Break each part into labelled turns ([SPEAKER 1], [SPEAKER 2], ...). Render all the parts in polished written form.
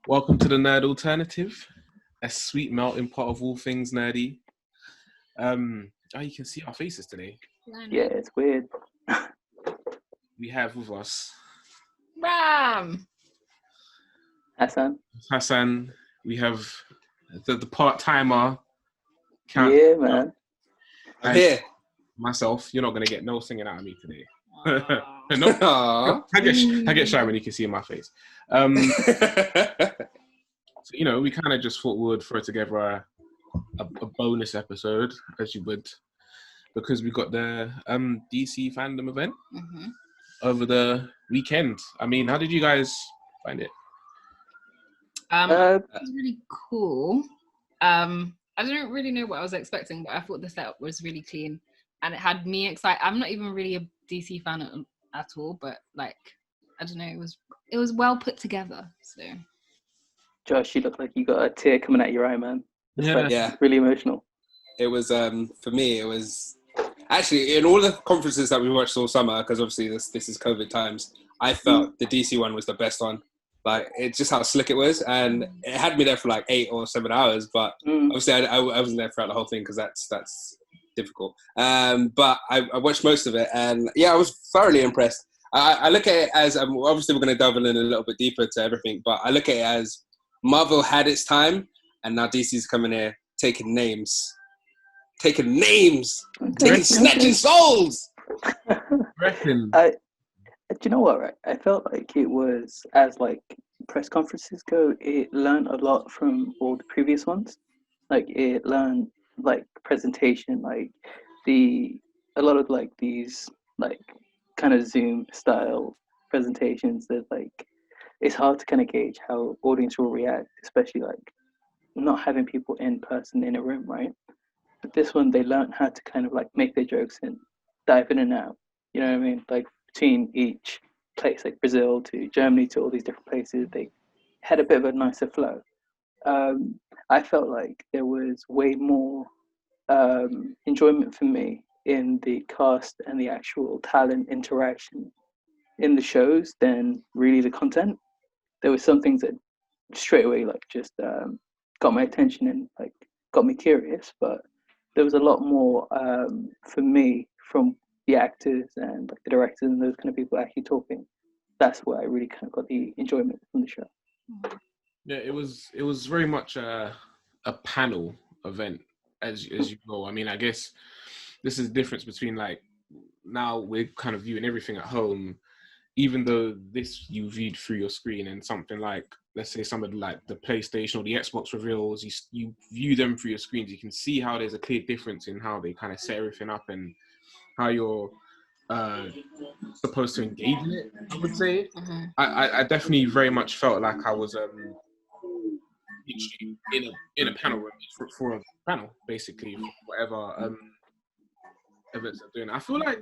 [SPEAKER 1] Welcome to the Nerd Alternative, a sweet melting pot of all things nerdy. You can see our faces today.
[SPEAKER 2] Yeah, it's weird.
[SPEAKER 1] We have with us
[SPEAKER 3] Ram.
[SPEAKER 1] Hassan. We have the part-timer.
[SPEAKER 2] Yeah, man.
[SPEAKER 1] I'm here. Myself. You're not going to get no singing out of me today. No. I get shy when you can see my face. So, we kind of just thought we would throw together a bonus episode, as you would, because we got the DC Fandome event over the weekend. I mean, how did you guys find it?
[SPEAKER 3] It was really cool. I didn't really know what I was expecting, but I thought the setup was really clean and it had me excited. I'm not even really a DC fan at all, but I don't know, it was well put together. So,
[SPEAKER 2] Josh, you look like you got a tear coming out your eye, man.
[SPEAKER 4] Yeah,
[SPEAKER 2] really emotional.
[SPEAKER 4] It was for me. It was actually in all the conferences that we watched all summer, because obviously this is COVID times. I felt the DC one was the best one. Like, it's just how slick it was, and it had me there for like 8 or 7 hours. But obviously, I wasn't there throughout the whole thing because that's difficult. But I watched most of it, and yeah, I was thoroughly impressed. I look at it as obviously we're going to delve in a little bit deeper to everything, but I look at it as Marvel had its time, and now DC's coming here taking names, snatching souls.
[SPEAKER 2] Do you know what, right? I felt like it was, as press conferences go, it learned a lot from all the previous ones. Like, it learned presentation, a lot of these kind of Zoom style presentations that it's hard to kind of gauge how audience will react, especially not having people in person in a room, right? But this one, they learned how to kind of make their jokes and dive in and out. You know what I mean? Between each place, like Brazil to Germany to all these different places, they had a bit of a nicer flow. I felt like there was way more enjoyment for me in the cast and the actual talent interaction in the shows than really the content. There were some things that straight away just got my attention and got me curious, but there was a lot more for me from the actors and the directors and those kind of people actually talking. That's where I really kind of got the enjoyment from the show.
[SPEAKER 1] Yeah, it was very much a panel event, as you know. I mean, I guess this is the difference between now we're kind of viewing everything at home, even though this you viewed through your screen, and something let's say somebody like the PlayStation or the Xbox reveals, you view them through your screens. You can see how there's a clear difference in how they kind of set everything up and how you're supposed to engage in it, I would say. I definitely very much felt like I was in a panel room for a panel, basically, whatever events are doing. I feel like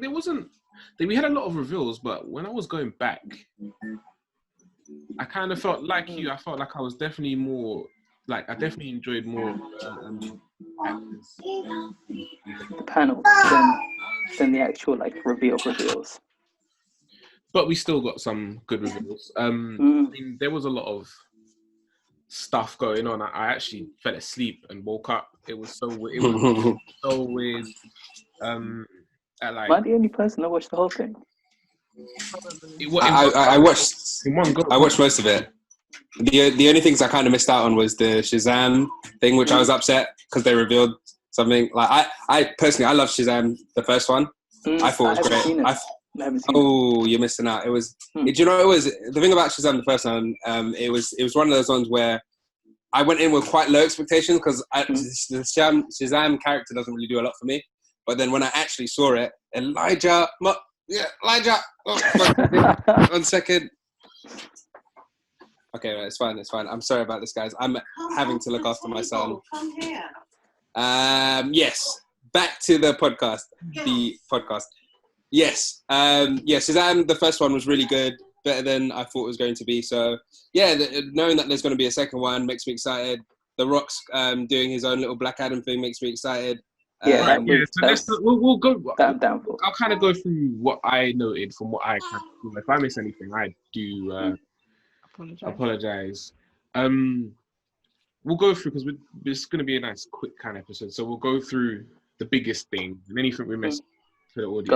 [SPEAKER 1] we had a lot of reveals, but when I was going back, I kind of felt like you. I felt like I was definitely more, I definitely enjoyed more actors.
[SPEAKER 2] The panel than the actual reveals.
[SPEAKER 1] But we still got some good reveals. I mean, there was a lot of stuff going on. I actually fell asleep and woke up. It was so weird. Am
[SPEAKER 2] I the only person that watched the whole thing?
[SPEAKER 4] I watched most of it. The only things I kind of missed out on was the Shazam thing, which I was upset because they revealed something. I personally, I love Shazam, the first one. I thought it was great. You're missing out. It was. Do you know what it was? The thing about Shazam, the first one, it was one of those ones where I went in with quite low expectations because the Shazam character doesn't really do a lot for me. But then when I actually saw it, Elijah. Oh, 1 second. Okay, right, it's fine. I'm sorry about this, guys. I'm having to look after my son. Yes. Back to the podcast. Yes. Shazam, the first one was really good, better than I thought it was going to be. So, yeah, knowing that there's going to be a second one makes me excited. The Rock's doing his own little Black Adam thing makes me excited.
[SPEAKER 2] Yeah,
[SPEAKER 1] we'll go.
[SPEAKER 2] that I'm down for.
[SPEAKER 1] I'll kind of go through what I noted from what I kind of, if I miss anything, I do apologize. We'll go through because it's going to be a nice, quick kind of episode. So we'll go through the biggest thing and anything we missed to the audience.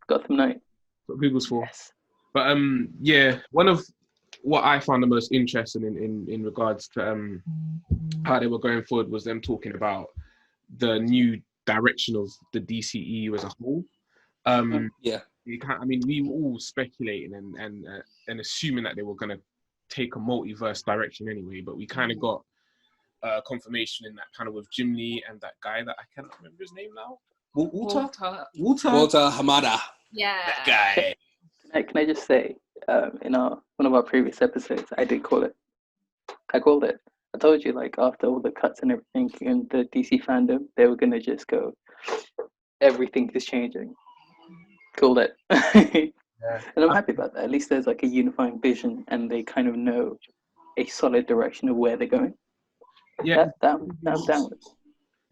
[SPEAKER 2] Gotham Knight.
[SPEAKER 1] What Google's for.
[SPEAKER 2] Yes.
[SPEAKER 1] But yeah, one of what I found the most interesting in regards to how they were going forward was them talking about the new direction of the DCEU as a whole. We were all speculating and assuming that they were going to take a multiverse direction anyway, but we kind of got confirmation in that panel with Jim Lee and that guy that I cannot remember his name now. Walter
[SPEAKER 4] Hamada.
[SPEAKER 3] Yeah.
[SPEAKER 1] That guy.
[SPEAKER 2] Can I just say, in one of our previous episodes, I called it. I told you, like, after all the cuts and everything in the DC fandom, they were gonna just go, everything is changing. Called it.
[SPEAKER 1] Yeah.
[SPEAKER 2] And I'm happy about that. At least there's like a unifying vision, and they kind of know a solid direction of where they're going.
[SPEAKER 1] Yeah,
[SPEAKER 2] that I'm down with.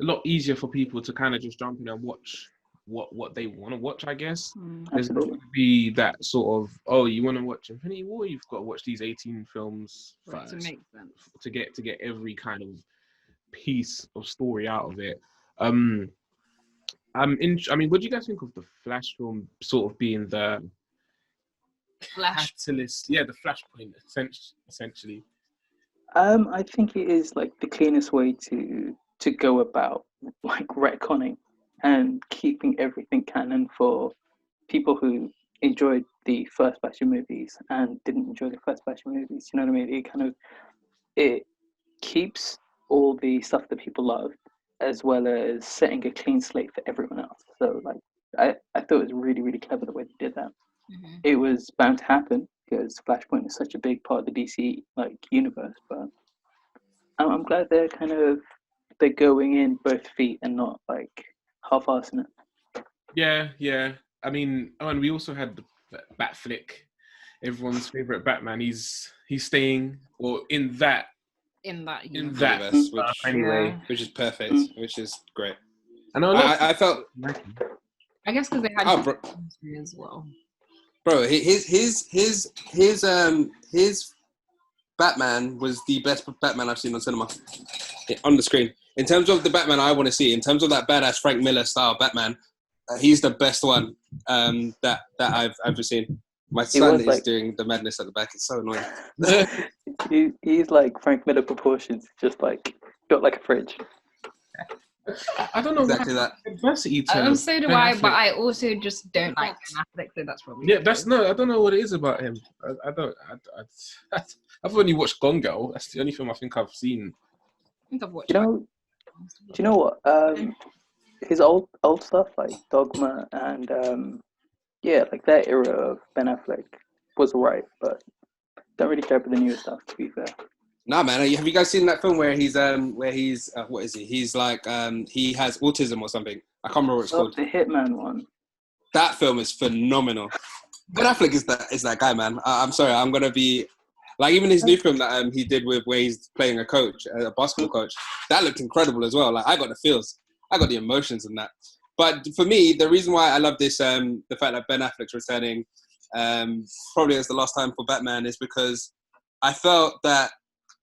[SPEAKER 1] A lot easier for people to kind of just jump in and watch what they want to watch, I guess. There's not going to be that sort of, oh, you want to watch Infinity War, you've got to watch these 18 films first
[SPEAKER 3] to make sense,
[SPEAKER 1] to get every kind of piece of story out of it. What do you guys think of the Flash film sort of being the catalyst? Yeah, the flashpoint essentially.
[SPEAKER 2] I think it is like the cleanest way to go about like retconning and keeping everything canon for people who enjoyed the first batch of movies and didn't enjoy the first batch of movies. You know what I mean? It keeps all the stuff that people love, as well as setting a clean slate for everyone else. So like I thought it was really, really clever the way they did that. Mm-hmm. It was bound to happen because Flashpoint is such a big part of the DC like universe, but I'm glad they're going in both feet and not like half-assing it.
[SPEAKER 1] Yeah. I mean, and we also had the Batflick, everyone's favorite Batman. He's staying in that
[SPEAKER 4] universe, which is perfect, which is great.
[SPEAKER 1] And
[SPEAKER 4] I felt,
[SPEAKER 3] I guess because they had history as well.
[SPEAKER 4] Bro, his Batman was the best Batman I've seen on cinema, on the screen. In terms of the Batman I want to see, in terms of that badass Frank Miller style Batman, he's the best one that I've ever seen. My son is doing the madness at the back. It's so annoying.
[SPEAKER 2] He's like Frank Miller proportions, just like built like a fridge.
[SPEAKER 1] I don't know
[SPEAKER 4] exactly that.
[SPEAKER 1] Adversity.
[SPEAKER 3] So do I, but I also just don't like Ben Affleck, so that's probably.
[SPEAKER 1] Yeah, I don't know what it is about him. I've only watched Gone Girl. That's the only film I think I've seen.
[SPEAKER 3] I think I've watched.
[SPEAKER 2] Do you know what? His old stuff like Dogma and like that era of Ben Affleck was alright, but don't really care for the newer stuff. To be fair.
[SPEAKER 4] Nah, man. Have you guys seen that film where he's what is he? He's like he has autism or something. I can't remember what it's called.
[SPEAKER 2] The Hitman one.
[SPEAKER 4] That film is phenomenal. Ben Affleck is that guy, man. I'm sorry, I'm gonna be like, even his new film that he did with where he's playing a coach, a basketball coach. That looked incredible as well. Like, I got the feels, I got the emotions in that. But for me, the reason why I love this, the fact that Ben Affleck's returning, probably as the last time for Batman, is because I felt that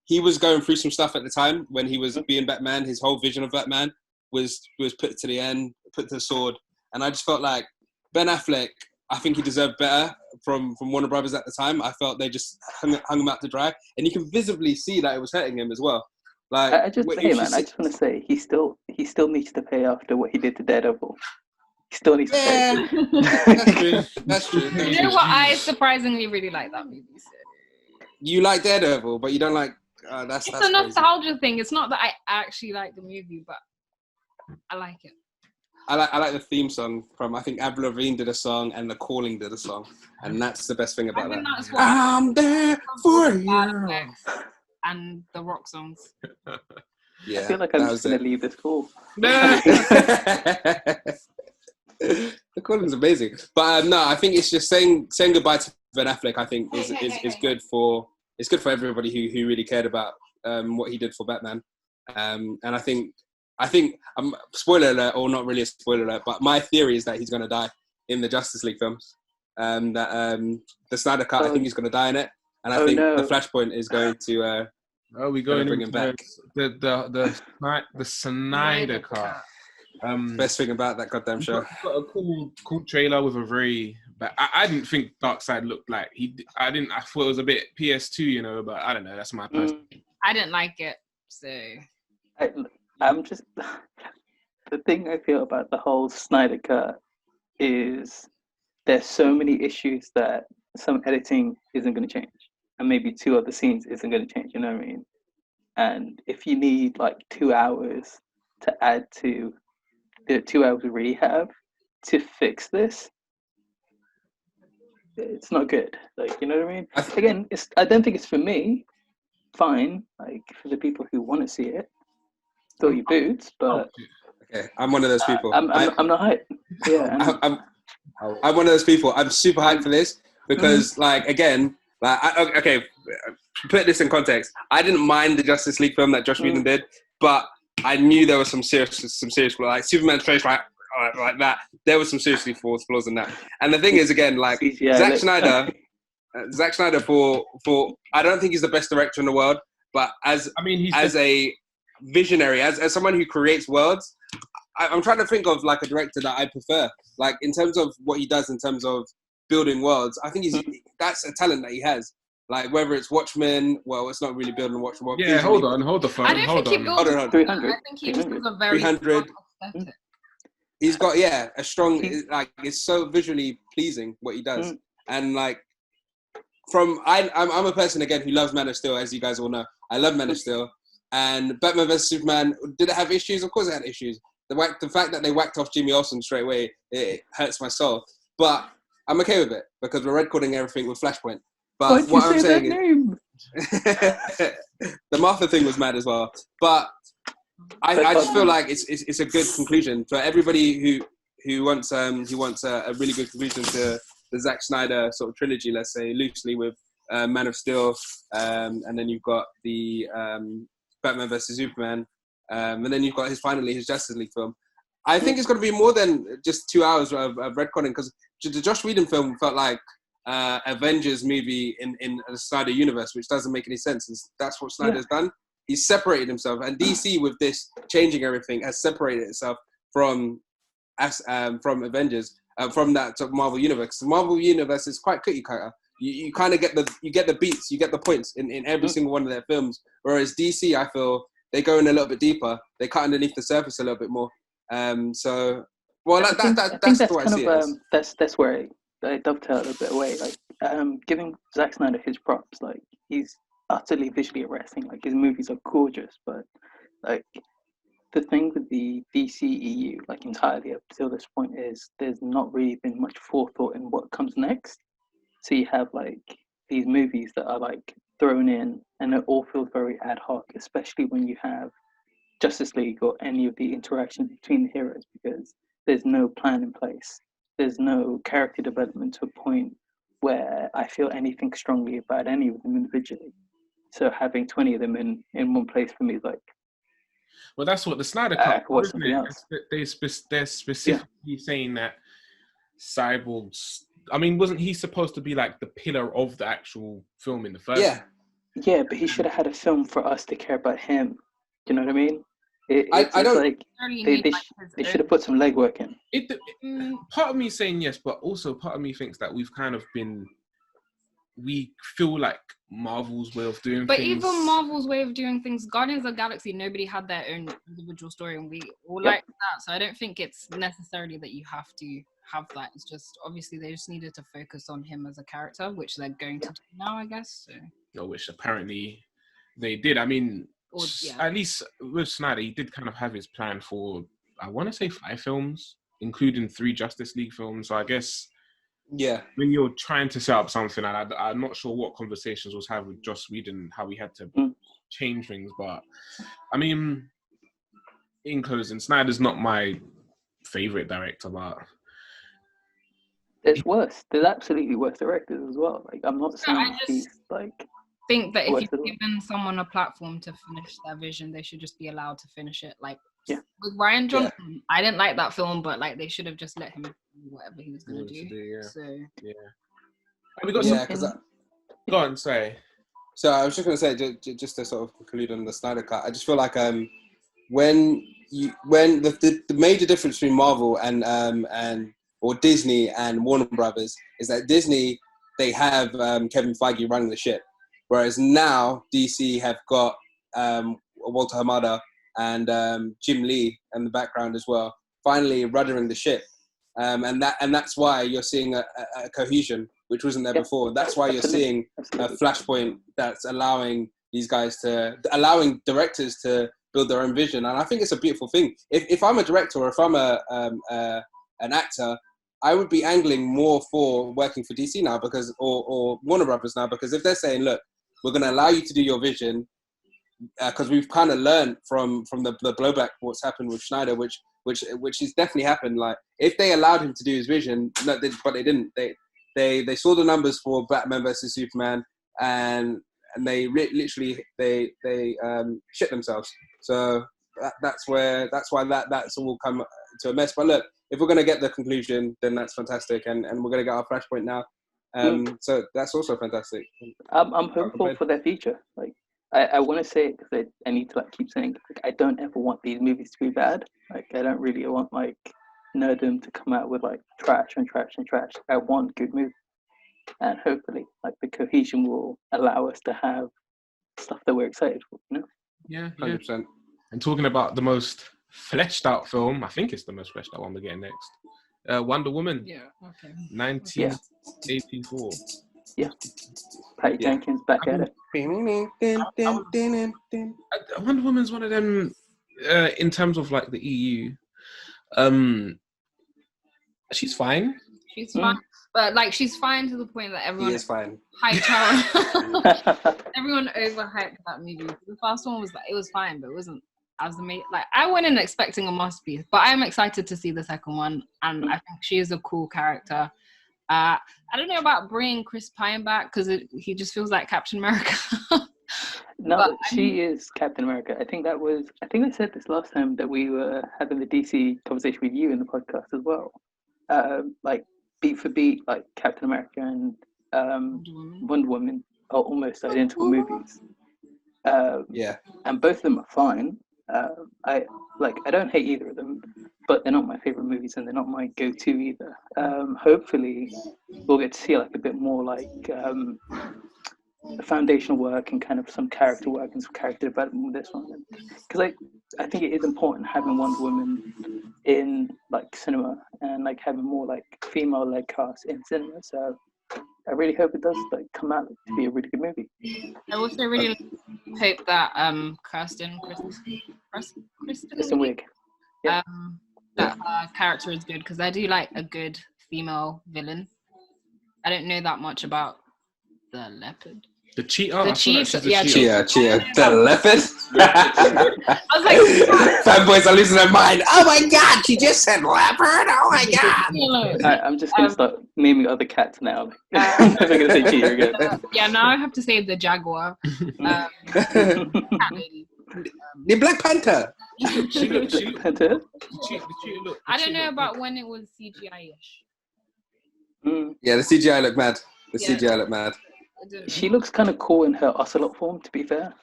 [SPEAKER 4] he was going through some stuff at the time when he was being Batman. His whole vision of Batman was put to the end, put to the sword. And I just felt like Ben Affleck, I think he deserved better from Warner Brothers at the time. I felt they just hung him out to dry. And you can visibly see that it was hurting him as well. Like,
[SPEAKER 2] I just want to say, he still needs to pay after what he did to Daredevil. He still needs to pay.
[SPEAKER 4] That's true.
[SPEAKER 3] You know what? I surprisingly really like that movie. So.
[SPEAKER 4] You like Daredevil, but you don't like...
[SPEAKER 3] It's a nostalgia thing. It's not that I actually like the movie, but I like it.
[SPEAKER 4] I like the theme song from, I think Avril Lavigne did a song and The Calling did a song. And that's the best thing about that. I'm there for you.
[SPEAKER 3] And the rock songs.
[SPEAKER 2] Yeah, I feel like I'm just going to leave this call.
[SPEAKER 4] The Calling's amazing. But no, I think it's just saying goodbye to Ben Affleck, I think is good for everybody who really cared about what he did for Batman. And I think I think, spoiler alert, or not really a spoiler alert, but my theory is that he's going to die in the Justice League films. The Snyder Cut, I think he's going to die in it. And I think the Flashpoint is going to
[SPEAKER 1] we going
[SPEAKER 4] bring him back.
[SPEAKER 1] The Snyder Cut.
[SPEAKER 4] Best thing about that goddamn show.
[SPEAKER 1] Got a cool trailer with a very. But I didn't think Darkseid looked like I thought it was a bit PS2, but I don't know. That's my personal.
[SPEAKER 3] I didn't like it, so.
[SPEAKER 2] I'm just the thing I feel about the whole Snyder Cut is there's so many issues that some editing isn't going to change, and maybe 2 other scenes isn't going to change. You know what I mean? And if you need like 2 hours to add to the 2 hours we already have to fix this, it's not good. Like, you know what I mean? Again, I don't think it's for me. Fine, like for the people who want to see it, fill your boots. But
[SPEAKER 4] okay, I'm one of those people.
[SPEAKER 2] I'm not hyped. Yeah,
[SPEAKER 4] I'm one of those people. I'm super hyped for this because, like, again, like, put this in context. I didn't mind the Justice League film that Joss Whedon did, but I knew there was some serious, like Superman's face, like that. There was some seriously flaws in that. And the thing is, again, like Zack Snyder for I don't think he's the best director in the world, but as a visionary, as someone who creates worlds, I'm trying to think of like a director that I prefer. Like in terms of what he does in terms of building worlds, I think that's a talent that he has. Like whether it's Watchmen, well, it's not really building Watchmen.
[SPEAKER 1] Yeah, hold the phone.
[SPEAKER 3] I don't think he builds
[SPEAKER 2] 300.
[SPEAKER 3] I think he just has a very
[SPEAKER 4] 300.
[SPEAKER 3] aesthetic.
[SPEAKER 4] He's got a strong, like it's so visually pleasing what he does, and like I'm a person again who loves Man of Steel, as you guys all know. I love Man of Steel, and Batman vs Superman, did it have issues? Of course it had issues. The fact that they whacked off Jimmy Olsen straight away, it hurts my soul. But I'm okay with it because we're recording everything with Flashpoint. But what I'm saying is, the Martha thing was mad as well. But I just feel like it's a good conclusion for everybody who wants a really good conclusion to the Zack Snyder sort of trilogy. Let's say loosely with Man of Steel, and then you've got the Batman vs Superman, and then you've got his Justice League film. I think it's going to be more than just 2 hours of retconning because the Joss Whedon film felt like Avengers movie in the Snyder universe, which doesn't make any sense. And that's what Snyder's done. He's separated himself, and DC with this changing everything has separated itself from Avengers, from that sort of Marvel universe. The Marvel universe is quite cookie cutter. You kind of get the beats, you get the points in every single one of their films. Whereas DC, I feel they go in a little bit deeper. They cut underneath the surface a little bit more. That's the way I see it.
[SPEAKER 2] That's where I dovetailed a bit away. Like giving Zack Snyder his props. Like he's utterly visually arresting. Like his movies are gorgeous, but like the thing with the DCEU, like entirely up till this point, is there's not really been much forethought in what comes next. So you have like these movies that are like thrown in, and it all feels very ad hoc, especially when you have Justice League or any of the interactions between the heroes, because there's no plan in place. There's no character development to a point where I feel anything strongly about any of them individually. So having 20 of them in one place for me is like,
[SPEAKER 1] well, that's what the Snyder Cut was, isn't
[SPEAKER 2] it?
[SPEAKER 1] They're specifically saying that Cyborg's. I mean, wasn't he supposed to be like the pillar of the actual film in the first?
[SPEAKER 2] Yeah, but he should have had a film for us to care about him. You know what I mean?
[SPEAKER 4] I don't
[SPEAKER 2] like they should have put some legwork in.
[SPEAKER 1] Part of me saying yes, but also part of me thinks that we feel like Marvel's way of doing things.
[SPEAKER 3] But even Marvel's way of doing things, Guardians of the Galaxy, nobody had their own individual story, and we all like that. So I don't think it's necessarily that you have to have that. It's just obviously they just needed to focus on him as a character, which they're going to do now, I guess. So.
[SPEAKER 1] Which apparently they did. I mean, at least with Snyder, he did kind of have his plan for, I want to say 5 films, including 3 Justice League films. So I guess, when you're trying to set up something, and I'm not sure what conversations was had with Joss Whedon, how we had to change things. But I mean, in closing, Snyder's not my favorite director, but
[SPEAKER 2] there's worse. There's absolutely worse directors as well. Like I'm not saying he's like.
[SPEAKER 3] Think that if you've given someone a platform to finish their vision, they should just be allowed to finish it. Like With Ryan Johnson, I didn't like that film, but like they should have just let him do whatever he was gonna do. So
[SPEAKER 1] we got go on, say.
[SPEAKER 4] So I was just gonna say, just to sort of conclude on the Snyder Cut, I just feel like when the major difference between Marvel and or Disney and Warner Brothers is that Disney, they have Kevin Feige running the ship, whereas now DC have got Walter Hamada and Jim Lee in the background as well, finally ruddering the ship, and that's why you're seeing a cohesion which wasn't there before. That's why you're seeing a Flashpoint that's allowing these guys allowing directors to build their own vision, and I think it's a beautiful thing. If I'm a director or if I'm an actor, I would be angling more for working for DC now because or Warner Brothers now, because if they're saying, look, we're going to allow you to do your vision, because we've kind of learned from the blowback what's happened with Snyder, which has definitely happened. Like if they allowed him to do his vision, but they didn't. They saw the numbers for Batman versus Superman, and they literally shit themselves. So that's why that's all come to a mess. But look, if we're going to get the conclusion, then that's fantastic, and we're going to get our Flashpoint now. So that's also fantastic.
[SPEAKER 2] I'm hopeful for their future. Like I want to say it because I need to like keep saying like, I don't ever want these movies to be bad. Like I don't really want like Nerdum to come out with like trash and trash and trash. I want good movies, and hopefully like the cohesion will allow us to have stuff that we're excited for. You know?
[SPEAKER 1] Yeah,
[SPEAKER 4] 100%.
[SPEAKER 1] And talking about the most fleshed out film, I think it's the most fleshed out one we're getting next. Wonder Woman.
[SPEAKER 3] Yeah. Okay.
[SPEAKER 1] 1984.
[SPEAKER 2] Yeah. Patty Jenkins back at it.
[SPEAKER 1] Wonder Woman's one of them. In terms of like the EU, she's fine.
[SPEAKER 3] She's fine, but like she's fine to the point that everyone
[SPEAKER 4] is fine.
[SPEAKER 3] Hyped her. Everyone overhyped that movie. The first one was like it was fine, but it wasn't as amazing. Like I went in expecting a masterpiece, but I'm excited to see the second one, and I think she is a cool character. I don't know about bringing Chris Pine back because he just feels like Captain America.
[SPEAKER 2] No, but she is Captain America. I think I said this last time that we were having the DC conversation with you in the podcast as well. Like beat for beat, like Captain America and Wonder Woman are almost identical movies. And both of them are fine. I don't hate either of them, but they're not my favorite movies and they're not my go-to either. Hopefully we'll get to see like a bit more like foundational work and kind of some character work and some character development with this one, because I think it is important having Wonder Woman in like cinema and like having more like female-led cast in cinema. So I really hope it does like come out to be a really good movie.
[SPEAKER 3] I also really hope that Kristen
[SPEAKER 2] Wiig,
[SPEAKER 3] that her character is good, because I do like a good female villain. I don't know that much about the leopard.
[SPEAKER 1] The cheetah?
[SPEAKER 3] The cheetah.
[SPEAKER 4] The leopard?
[SPEAKER 3] I was like...
[SPEAKER 4] Fanboys are losing their mind. Oh my god, she just said leopard? Oh my god.
[SPEAKER 2] I'm just going to start naming other cats now. I'm never going to say cheetah again.
[SPEAKER 3] Now I have to say the jaguar. Cat lady.
[SPEAKER 4] The Black Panther.
[SPEAKER 3] I don't know about when it was CGI-ish.
[SPEAKER 4] Yeah, the CGI looked mad. CGI looked mad.
[SPEAKER 2] She looks kind of cool in her ocelot form, to be fair.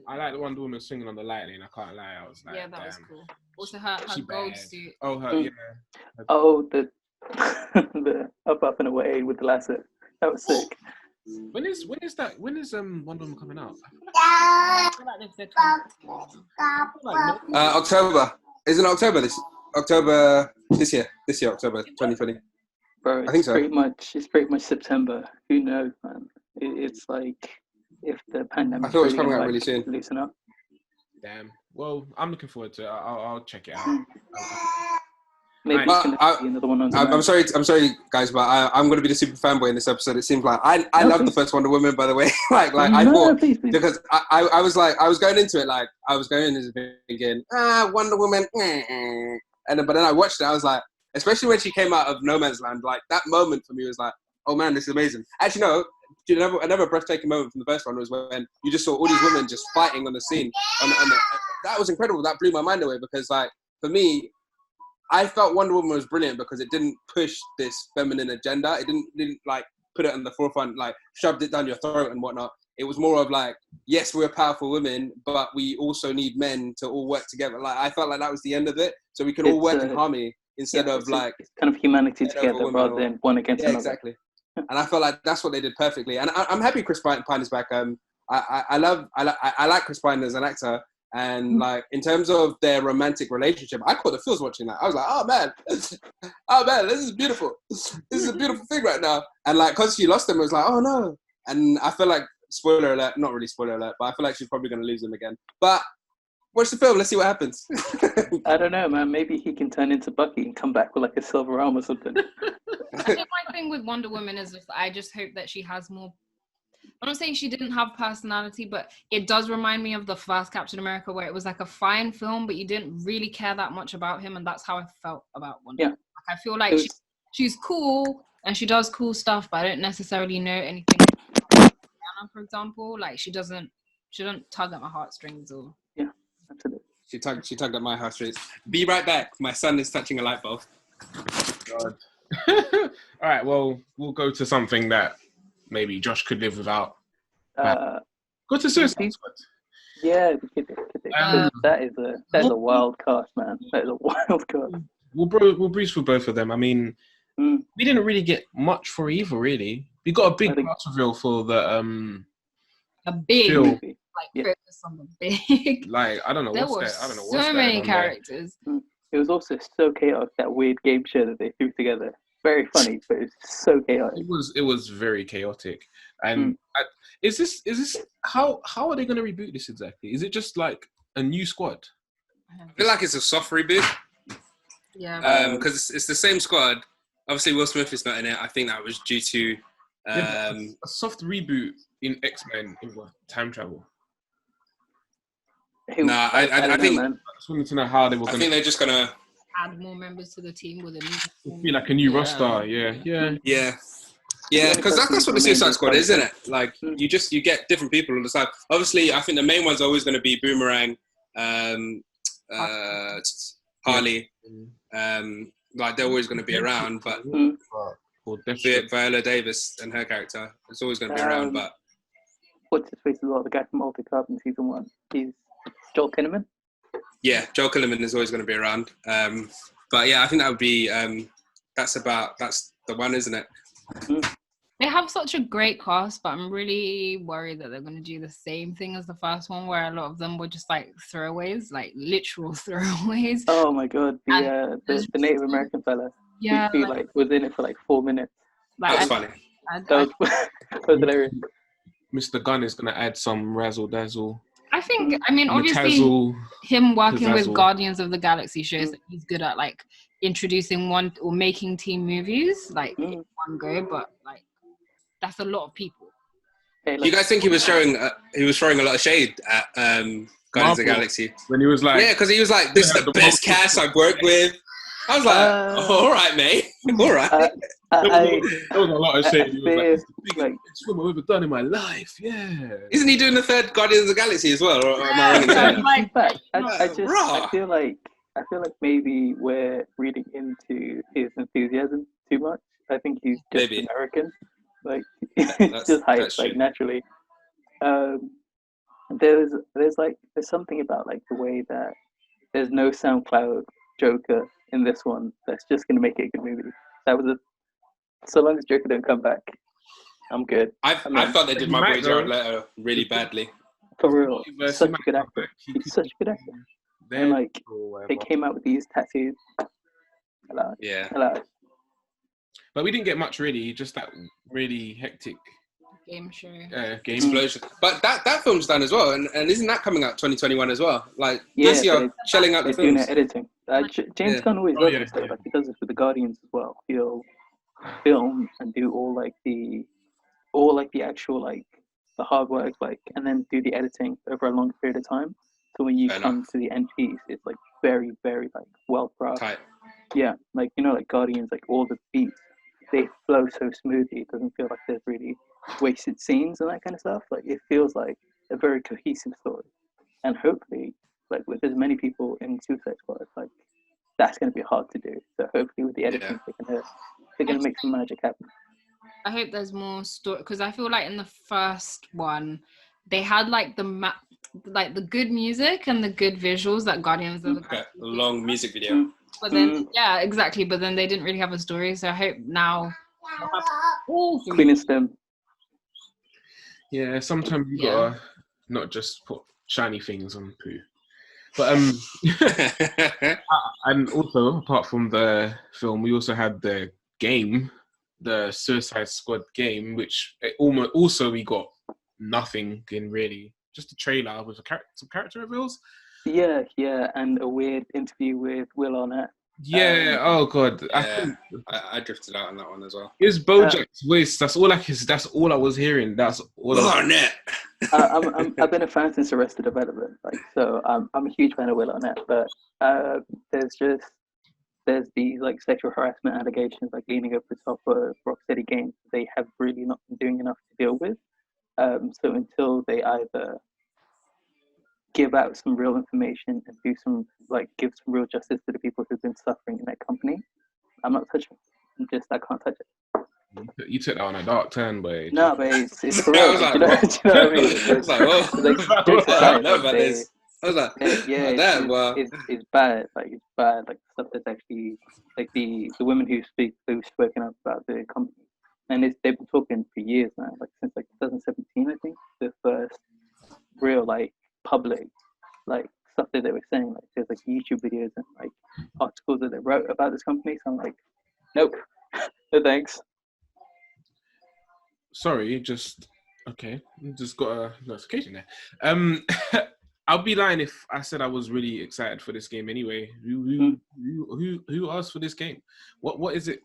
[SPEAKER 1] I like the Wonder Woman swinging on the lightning. I can't lie. I was like,
[SPEAKER 3] yeah, that was cool. Also, her gold suit.
[SPEAKER 1] Oh, her.
[SPEAKER 2] Oh, the up and away with the lasso. That was sick.
[SPEAKER 1] When is Wonder Woman coming out?
[SPEAKER 3] I feel like they've said
[SPEAKER 4] October. Isn't it October this year? This year, October 2020.
[SPEAKER 2] Bro, I think so. It's pretty much September. Who knows, man? It's like if the pandemic.
[SPEAKER 4] I thought it was coming out really soon.
[SPEAKER 2] Loosen up.
[SPEAKER 1] Damn. Well, I'm looking forward to it. I'll check it out.
[SPEAKER 2] Maybe it's gonna be another one on demand.
[SPEAKER 4] I'm sorry, guys, but I'm going to be the super fanboy in this episode. It seems like I love the first Wonder Woman, by the way. I thought please. Because I was going into it like I was going into it thinking Wonder Woman, but then I watched it. I was like, especially when she came out of No Man's Land, like that moment for me was like, oh man, this is amazing. Actually, no. Another breathtaking moment from the first one was when you just saw all these women just fighting on the scene. That was incredible. That blew my mind away because, like, for me, I felt Wonder Woman was brilliant because it didn't push this feminine agenda. It didn't like put it on the forefront, like shoved it down your throat and whatnot. It was more of like, yes, we're powerful women, but we also need men to all work together. Like, I felt like that was the end of it. So we can all work in harmony instead of like...
[SPEAKER 2] It's kind of humanity together rather than one against another.
[SPEAKER 4] Exactly. And I felt like that's what they did perfectly. And I'm happy Chris Pine is back. I like Chris Pine as an actor. And like, in terms of their romantic relationship, I caught the feels watching that. I was like, oh man, this is beautiful. This is a beautiful thing right now. And like, cause she lost him, it was like, oh no. And I feel like, spoiler alert, not really spoiler alert, but I feel like she's probably going to lose him again. But watch the film, let's see what happens.
[SPEAKER 2] I don't know, man. Maybe he can turn into Bucky and come back with like a silver arm or something.
[SPEAKER 3] I think my thing with Wonder Woman is I just hope that she has more. I'm not saying she didn't have personality, but it does remind me of the first Captain America, where it was like a fine film, but you didn't really care that much about him, and that's how I felt about Wonder Woman. Like, I feel like she's cool and she does cool stuff, but I don't necessarily know anything. Anna, for example, like she doesn't tug at my heartstrings or.
[SPEAKER 2] Yeah, absolutely.
[SPEAKER 4] She tugged at my heartstrings. Be right back. My son is touching a light bulb.
[SPEAKER 1] God. All right. Well, we'll go to something that maybe Josh could live without. Go to Suicide Squad.
[SPEAKER 2] Yeah, that is a wild cast, man. That is a wild cast.
[SPEAKER 1] We'll breeze through both of them. I mean, we didn't really get much for either, really. We got a big cast reveal for the
[SPEAKER 3] a big
[SPEAKER 1] film.
[SPEAKER 3] Focus on the big.
[SPEAKER 1] Like, I don't know
[SPEAKER 3] there
[SPEAKER 1] what's there. I don't know what's
[SPEAKER 3] so many characters.
[SPEAKER 2] It was also so chaotic, that weird game show that they threw together. Very funny, but it's so chaotic.
[SPEAKER 1] It was very chaotic. And is this how are they going to reboot this exactly? Is it just like a new squad?
[SPEAKER 4] I feel like it's a soft reboot.
[SPEAKER 3] Yeah.
[SPEAKER 4] Because it's the same squad. Obviously, Will Smith is not in it. I think that was due to
[SPEAKER 1] a soft reboot in X-Men in time travel.
[SPEAKER 4] I think.
[SPEAKER 1] I just wanted to know how they were.
[SPEAKER 4] I think they're just gonna
[SPEAKER 3] add more members to the team with a new.
[SPEAKER 1] Be like a new roster. Yeah.
[SPEAKER 4] Because that's what the Suicide Squad is, isn't it? Like you get different people on the side. Obviously, I think the main one's always going to be Boomerang, Harley. Like they're always going to be around, but Viola Davis and her character is always going to be around. But
[SPEAKER 2] what's his face as well? The guy from Altered Carbon season 1. He's Joel Kinnaman.
[SPEAKER 4] Yeah, Joel Kinnaman is always going to be around. But yeah, I think that would be that's the one, isn't it?
[SPEAKER 3] They have such a great cast, but I'm really worried that they're going to do the same thing as the first one, where a lot of them were just like throwaways, like literal throwaways.
[SPEAKER 2] Oh my god, the Native American fella.
[SPEAKER 3] Yeah,
[SPEAKER 2] he was in it for like 4 minutes.
[SPEAKER 4] That was funny.
[SPEAKER 2] That was hilarious.
[SPEAKER 1] Mr. Gunn is going to add some razzle dazzle.
[SPEAKER 3] I mean, obviously, him working with Guardians of the Galaxy shows that he's good at like introducing one or making team movies like in one go, but like that's a lot of people.
[SPEAKER 4] Hey, you guys think he was throwing a lot of shade at Guardians of the Galaxy
[SPEAKER 1] when he was like,
[SPEAKER 4] yeah, because he was like, this is the best cast I've worked with. I was like, all right, mate, all right.
[SPEAKER 1] There was a lot of shade. He was like, it's what I've ever done in my life. Yeah.
[SPEAKER 4] Isn't he doing the third Guardians of the Galaxy as well? Or am I wrong?
[SPEAKER 2] I feel like maybe we're reading into his enthusiasm too much. I think he's just American. Like he's just hyped, like naturally. There's something about like the way that there's no SoundCloud Joker in this one that's just gonna make it a good movie. So long as Joker don't come back, I'm good.
[SPEAKER 4] I thought they did my boy Jared Leto really badly.
[SPEAKER 2] For real, he's such a good actor. He's such a good actor. And like they came out with these tattoos. Hello.
[SPEAKER 1] But we didn't get much really. Just that really hectic
[SPEAKER 3] game show.
[SPEAKER 1] Game
[SPEAKER 4] explosion. But that film's done as well, and isn't that coming out 2021 as well? Like DC are shelling out the films.
[SPEAKER 2] Doing editing. James Gunn always does this stuff. Like he does this with the Guardians as well. He'll film and do all the actual like the hard work, like, and then do the editing over a long period of time. So when you come to the end piece, it's like very, very like well crafted.
[SPEAKER 4] Tight.
[SPEAKER 2] Yeah, like like Guardians, like all the beats they flow so smoothly. It doesn't feel like there's really wasted scenes and that kind of stuff. Like it feels like a very cohesive story. And hopefully, like with as many people in Suicide Squad, like that's going to be hard to do. So hopefully, with the editing, they're gonna make some magic happen.
[SPEAKER 3] I hope there's more story, because I feel like in the first one, they had like like the good music and the good visuals that Guardians of the
[SPEAKER 4] Galaxy. A long music video.
[SPEAKER 3] But then, yeah, exactly. But then they didn't really have a story. So I hope now.
[SPEAKER 2] Queen and Stem.
[SPEAKER 1] Yeah, sometimes you gotta not just put shiny things on poo. But and also apart from the film, we also had the game, the Suicide Squad game, which we got nothing in really, just a trailer with some character reveals.
[SPEAKER 2] Yeah, and a weird interview with Will Arnett.
[SPEAKER 1] Yeah. Oh god.
[SPEAKER 4] Yeah, I drifted out on that one as well.
[SPEAKER 1] It's Bojack's voice. That's all I was hearing. That's all.
[SPEAKER 4] Will Arnett.
[SPEAKER 2] I've been a fan since Arrested Development, like so. I'm a huge fan of Will Arnett, but there's these like sexual harassment allegations like leaning over the top of Rocksteady Games. They have really not been doing enough to deal with. So until they either give out some real information and give some real justice to the people who've been suffering in that company, I'm not touching it. I can't touch it.
[SPEAKER 1] You took that on a dark turn, boy.
[SPEAKER 2] No, but it's for real.
[SPEAKER 4] I was like,
[SPEAKER 2] do you know what I mean?
[SPEAKER 4] I was like, oh,
[SPEAKER 2] jokes aside,
[SPEAKER 4] I know about this. I was like,
[SPEAKER 2] it's bad. Like it's bad. Like stuff that's actually like the women who've spoken up about the company, and they've been talking for years now, like since like 2017, I think, the first real like public like stuff that they were saying. Like there's like YouTube videos and like articles that they wrote about this company. So I'm like, nope, no thanks.
[SPEAKER 1] Sorry, just got a notification there. I'll be lying if I said I was really excited for this game anyway. Who asked for this game? What is it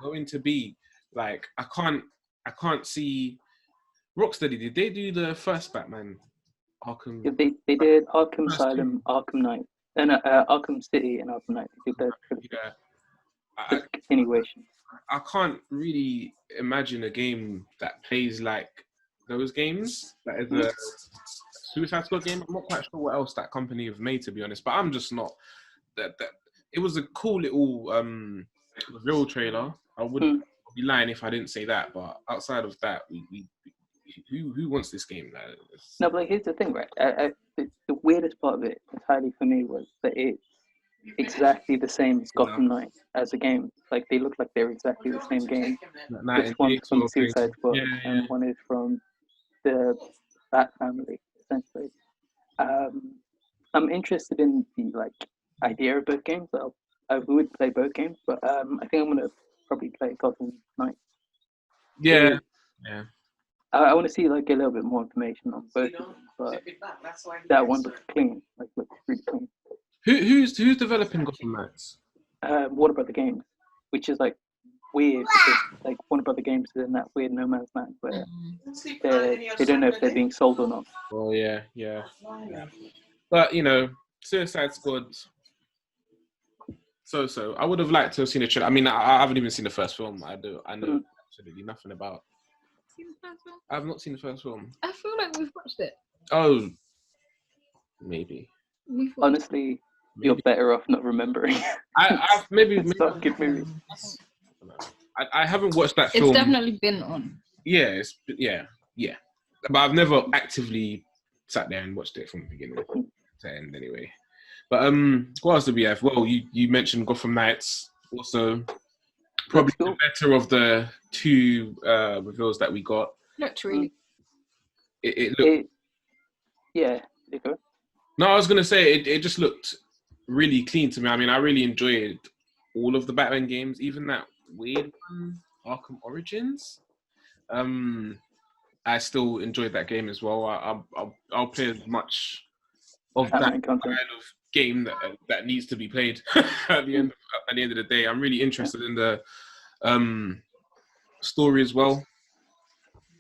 [SPEAKER 1] going to be? Like I can't see Rocksteady. Did they do the first Batman? Arkham.
[SPEAKER 2] Yeah, they did Arkham Asylum, Arkham Knight, and Arkham City and Arkham Knight. They did that continuation.
[SPEAKER 1] I can't really imagine a game that plays like those games. That is a Suicide Squad game. I'm not quite sure what else that company have made, to be honest. But I'm just not that. It was a cool little reveal trailer. I wouldn't be lying if I didn't say that. But outside of that, who wants this game?
[SPEAKER 2] No, but like, here's the thing, right? The weirdest part of it entirely for me was that it's exactly the same as Gotham Knight as a game. Like they look like they're exactly the same game. This one's from Suicide Squad and one is from the Bat family, essentially. I'm interested in the like idea of both games. I would play both games, but I think I'm gonna probably play Gotham Knight.
[SPEAKER 1] Yeah.
[SPEAKER 2] I want to see like a little bit more information on both of them, but that one looks clean, like looks really clean.
[SPEAKER 1] Who's developing Gotham Knights?
[SPEAKER 2] Warner Brother Games, which is like weird because like Warner Brother Games is in that weird no man's land where they don't know if they're being sold or not.
[SPEAKER 1] Oh yeah. But Suicide Squad. So I would have liked to have seen a trailer. I mean, I haven't even seen the first film. I know absolutely nothing about.
[SPEAKER 3] Seen the first film?
[SPEAKER 1] I've not seen the first film.
[SPEAKER 3] I feel like we've watched it.
[SPEAKER 1] Oh, maybe.
[SPEAKER 2] Honestly, you're better off not remembering.
[SPEAKER 1] I've maybe
[SPEAKER 2] Stop good movie.
[SPEAKER 1] I haven't watched that film.
[SPEAKER 3] It's definitely been on.
[SPEAKER 1] Yeah, but I've never actively sat there and watched it from the beginning to end anyway. But what else did we have? Well, you mentioned Gotham Knights, also probably the better of the two reveals that we got.
[SPEAKER 3] Looked really.
[SPEAKER 1] It looked.
[SPEAKER 2] Yeah. You go.
[SPEAKER 1] No, I was gonna say it just looked really clean to me. I mean, I really enjoyed all of the Batman games, even that weird one, Arkham Origins. I still enjoyed that game as well. I'll play as much of that kind of game that needs to be played at the end of the day. I'm really interested in the story as well.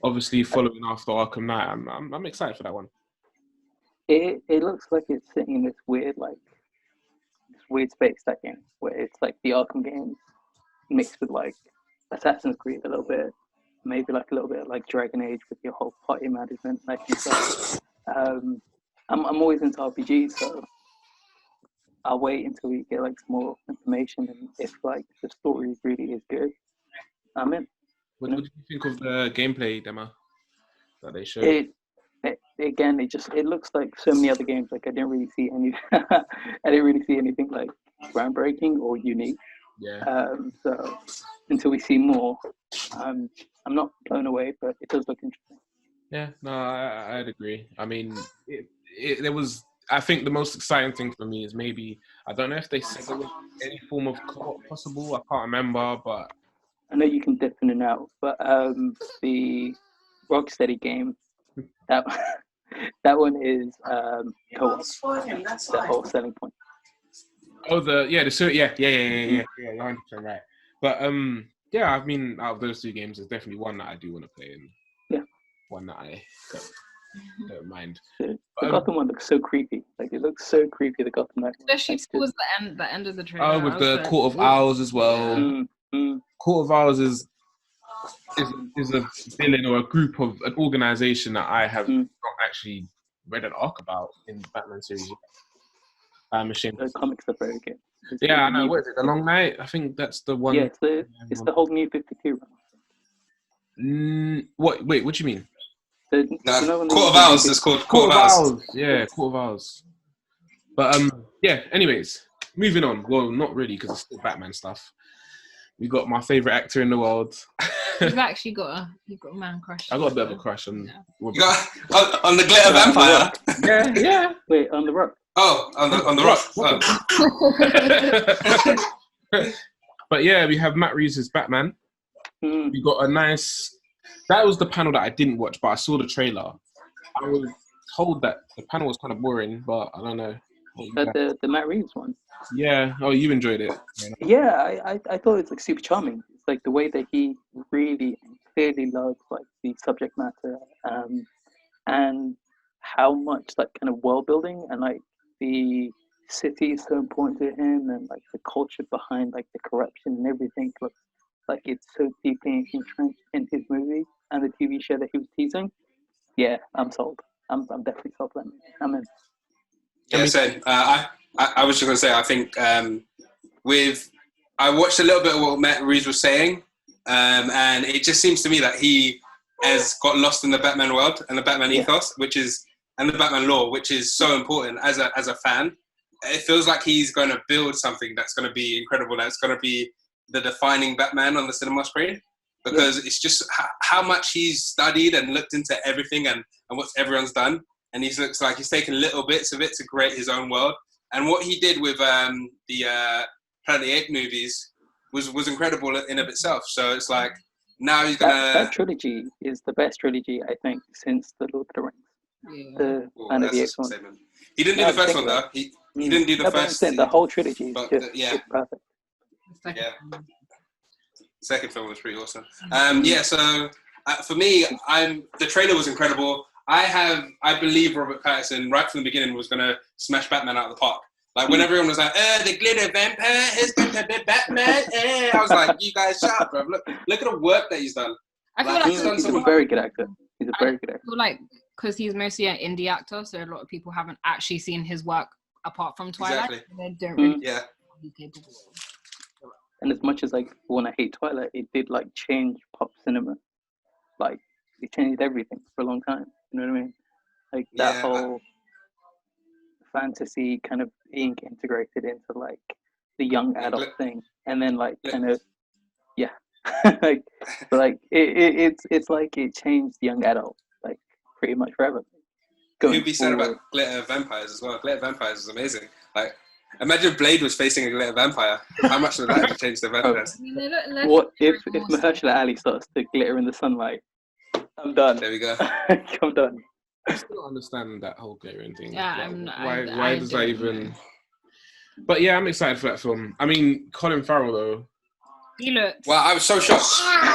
[SPEAKER 1] Obviously, following after Arkham Knight, I'm excited for that one.
[SPEAKER 2] It looks like it's sitting in this weird space, that game, where it's like the Arkham games mixed with like Assassin's Creed a little bit, maybe like a little bit like Dragon Age with your whole party management, like and stuff. I'm always into RPGs, so I'll wait until we get like some more information, and if like the story really is good, I'm in.
[SPEAKER 1] What do you think of the gameplay demo that they showed?
[SPEAKER 2] Again, it looks like so many other games. Like I didn't really see anything like groundbreaking or unique.
[SPEAKER 1] Yeah.
[SPEAKER 2] So until we see more, I'm not blown away, but it does look interesting.
[SPEAKER 1] Yeah, no, I'd agree. I mean, there was. I think the most exciting thing for me is maybe, I don't know if they said there was any form of co-op possible. I can't remember, but
[SPEAKER 2] I know you can dip in and out, but the Rocksteady game, that one is co-op. That's the whole selling point.
[SPEAKER 1] Oh, yeah, 100% right. But yeah, I mean, out of those two games, there's definitely one that I do want to play, and one that I don't mind.
[SPEAKER 2] The Gotham one looks so creepy. Like it looks so creepy. The Gotham Knight.
[SPEAKER 3] Especially towards the end of the trailer.
[SPEAKER 1] Oh, with the Court of Owls as well.
[SPEAKER 2] Mm-hmm.
[SPEAKER 1] Court of Owls is a villain or a group of an organization that I have not actually read an arc about in the Batman series. I'm ashamed.
[SPEAKER 2] The comics are very good.
[SPEAKER 1] Yeah, I know. What is it? The Long Night? I think that's the one.
[SPEAKER 2] Yeah, it's the whole New 52
[SPEAKER 1] run. What? Wait, what do you mean?
[SPEAKER 4] Court of Owls is called Court of Owls.
[SPEAKER 1] Yeah, Court of Owls. But yeah. Anyways, moving on. Well, not really, because it's still Batman stuff. We got my favorite actor in the world.
[SPEAKER 3] You've actually got a man crush.
[SPEAKER 1] I got a bit of a crush on.
[SPEAKER 4] Yeah. You got on the glitter vampire.
[SPEAKER 1] Yeah.
[SPEAKER 2] Wait, on the Rock.
[SPEAKER 4] Oh, on the Rock.
[SPEAKER 1] Oh. But yeah, we have Matt Reeves as Batman. We got a nice. That was the panel that I didn't watch, but I saw the trailer. I was told that the panel was kind of boring, but I don't know.
[SPEAKER 2] The Matt Reeves one.
[SPEAKER 1] Yeah. Oh, you enjoyed it.
[SPEAKER 2] Yeah, I thought it was like super charming. It's like the way that he really clearly loves like the subject matter, and how much like kind of world building and like the city is so important to him, and like the culture behind like the corruption and everything. Like it's so deeply entrenched in his movie and the TV show that he was teasing. Yeah, I'm sold. I'm definitely sold on it. I'm in.
[SPEAKER 4] Yeah, same. I was just gonna say, I think I watched a little bit of what Matt Reeves was saying, and it just seems to me that he has got lost in the Batman world and the Batman ethos, and the Batman lore, which is so important as a fan. It feels like he's going to build something that's going to be incredible. That's going to be the defining Batman on the cinema screen, because it's just how much he's studied and looked into everything and what everyone's done. And he looks like he's taken little bits of it to create his own world. And what he did with the Planet of the Apes movies was incredible in of itself. So it's like now he's gonna.
[SPEAKER 2] That trilogy is the best trilogy I think since the Lord of the Rings. Yeah. The Planet of the Apes one.
[SPEAKER 4] He didn't do the first one though. He didn't do the first.
[SPEAKER 2] The whole trilogy is just perfect.
[SPEAKER 4] Yeah. Second film was pretty awesome. So for me, the trailer was incredible. I believe Robert Pattinson right from the beginning was gonna smash Batman out of the park. Like when everyone was like, the glitter vampire is going to be Batman. I was like, you guys shut up, bro. Look at the work that he's done.
[SPEAKER 3] I feel like
[SPEAKER 2] he's a very good actor. He's a very good actor.
[SPEAKER 3] I feel like because he's mostly an indie actor, so a lot of people haven't actually seen his work apart from Twilight.
[SPEAKER 4] Exactly.
[SPEAKER 3] They don't really
[SPEAKER 4] be
[SPEAKER 3] capable.
[SPEAKER 2] And as much as I want to hate Twilight, it did like change pop cinema. Like it changed everything for a long time. You know what I mean? Like that whole fantasy kind of being integrated into like the young adult thing, and then like kind of like but like it's like it changed young adult like pretty much forever.
[SPEAKER 4] You'd be sad about glitter vampires as well. Glitter vampires is amazing. Like imagine Blade was facing a glitter vampire. How much would that have changed the vampires?
[SPEAKER 2] What if Mahershala Ali starts to glitter in the sunlight? I'm done.
[SPEAKER 4] There we go.
[SPEAKER 2] I'm done.
[SPEAKER 1] I still don't understand that whole glittering thing.
[SPEAKER 3] Yeah,
[SPEAKER 1] like, why does that even? But yeah, I'm excited for that film. I mean, Colin Farrell though.
[SPEAKER 3] He looks.
[SPEAKER 4] Well, I was so shocked.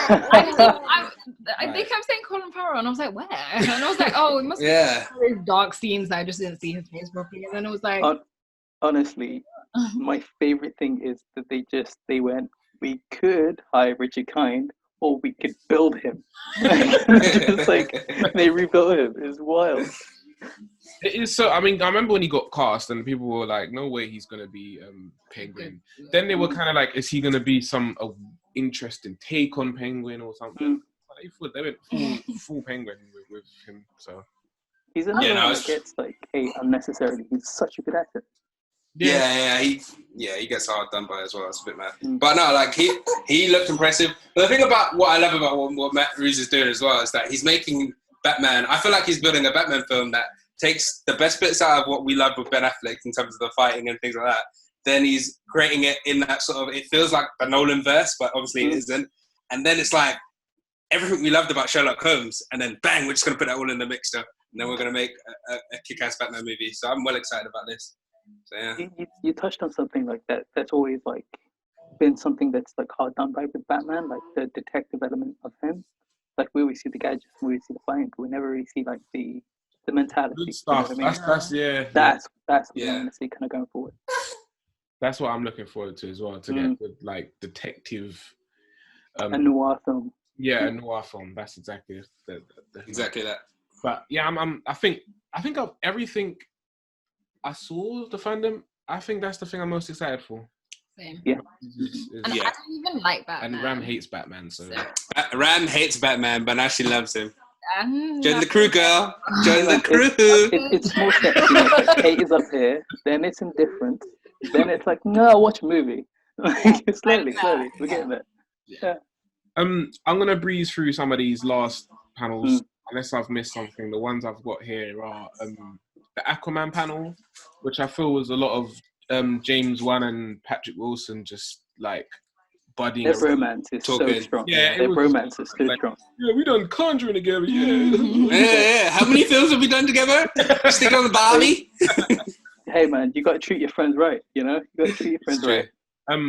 [SPEAKER 3] They kept saying Colin Farrell, and I was like, where? And I was like, oh, it must be those dark scenes that I just didn't see his face properly. And then it was like,
[SPEAKER 2] honestly, my favorite thing is that they went, we could hire Richard Kind, or we could build him. Just like they rebuilt him. It's wild.
[SPEAKER 1] It is so. I mean, I remember when he got cast, and people were like, "No way, he's gonna be Penguin." Then they were kind of like, "Is he gonna be some interesting take on Penguin or something?" But they went full Penguin with him. So
[SPEAKER 2] he's another one that gets like hate unnecessarily. He's such a good actor.
[SPEAKER 4] He gets hard done by as well. It's a bit mad, but no, like he looked impressive. But the thing about what I love about what Matt Reeves is doing as well is that he's making Batman. I feel like he's building a Batman film that takes the best bits out of what we love with Ben Affleck in terms of the fighting and things like that. Then he's creating it in that sort of. It feels like the Nolan verse, but obviously it isn't. And then it's like everything we loved about Sherlock Holmes, and then bang, we're just gonna put that all in the mixture, and then we're gonna make a kick-ass Batman movie. So I'm well excited about this. So, yeah.
[SPEAKER 2] You touched on something like that. That's always like been something that's like hard done by with Batman, like the detective element of him. Like we always see the gadgets, we always see the fighting, but we never really see like the mentality.
[SPEAKER 1] Good stuff.
[SPEAKER 2] You know what I mean?
[SPEAKER 1] That's
[SPEAKER 2] what I want to see kind of going forward.
[SPEAKER 1] That's what I'm looking forward to as well. To get good like detective,
[SPEAKER 2] a noir film.
[SPEAKER 1] Yeah, a noir film. That's exactly
[SPEAKER 4] exactly that.
[SPEAKER 1] But yeah, I think of everything I saw the fandom. I think that's the thing I'm most excited for.
[SPEAKER 3] Same.
[SPEAKER 2] Yeah.
[SPEAKER 3] And I don't even like Batman.
[SPEAKER 1] And Ram hates Batman, so
[SPEAKER 4] Ram hates Batman, but now she loves him. Join the crew, girl. Join the crew.
[SPEAKER 2] It's more sexy. Like Kate is up here, then it's indifferent, then it's like, no, I'll watch a movie. slowly, we're getting there. Yeah.
[SPEAKER 1] I'm gonna breeze through some of these last panels, unless I've missed something. The ones I've got here are the Aquaman panel, which I feel was a lot of James Wan and Patrick Wilson just like buddying.
[SPEAKER 2] Their romance is so strong.
[SPEAKER 1] Yeah,
[SPEAKER 2] their romance is so strong.
[SPEAKER 1] Yeah, we done Conjuring together.
[SPEAKER 4] Yeah. How many films have we done together? Stick on the Barbie.
[SPEAKER 2] Hey man, you got to treat your friends right. You know, you got to treat your friends right.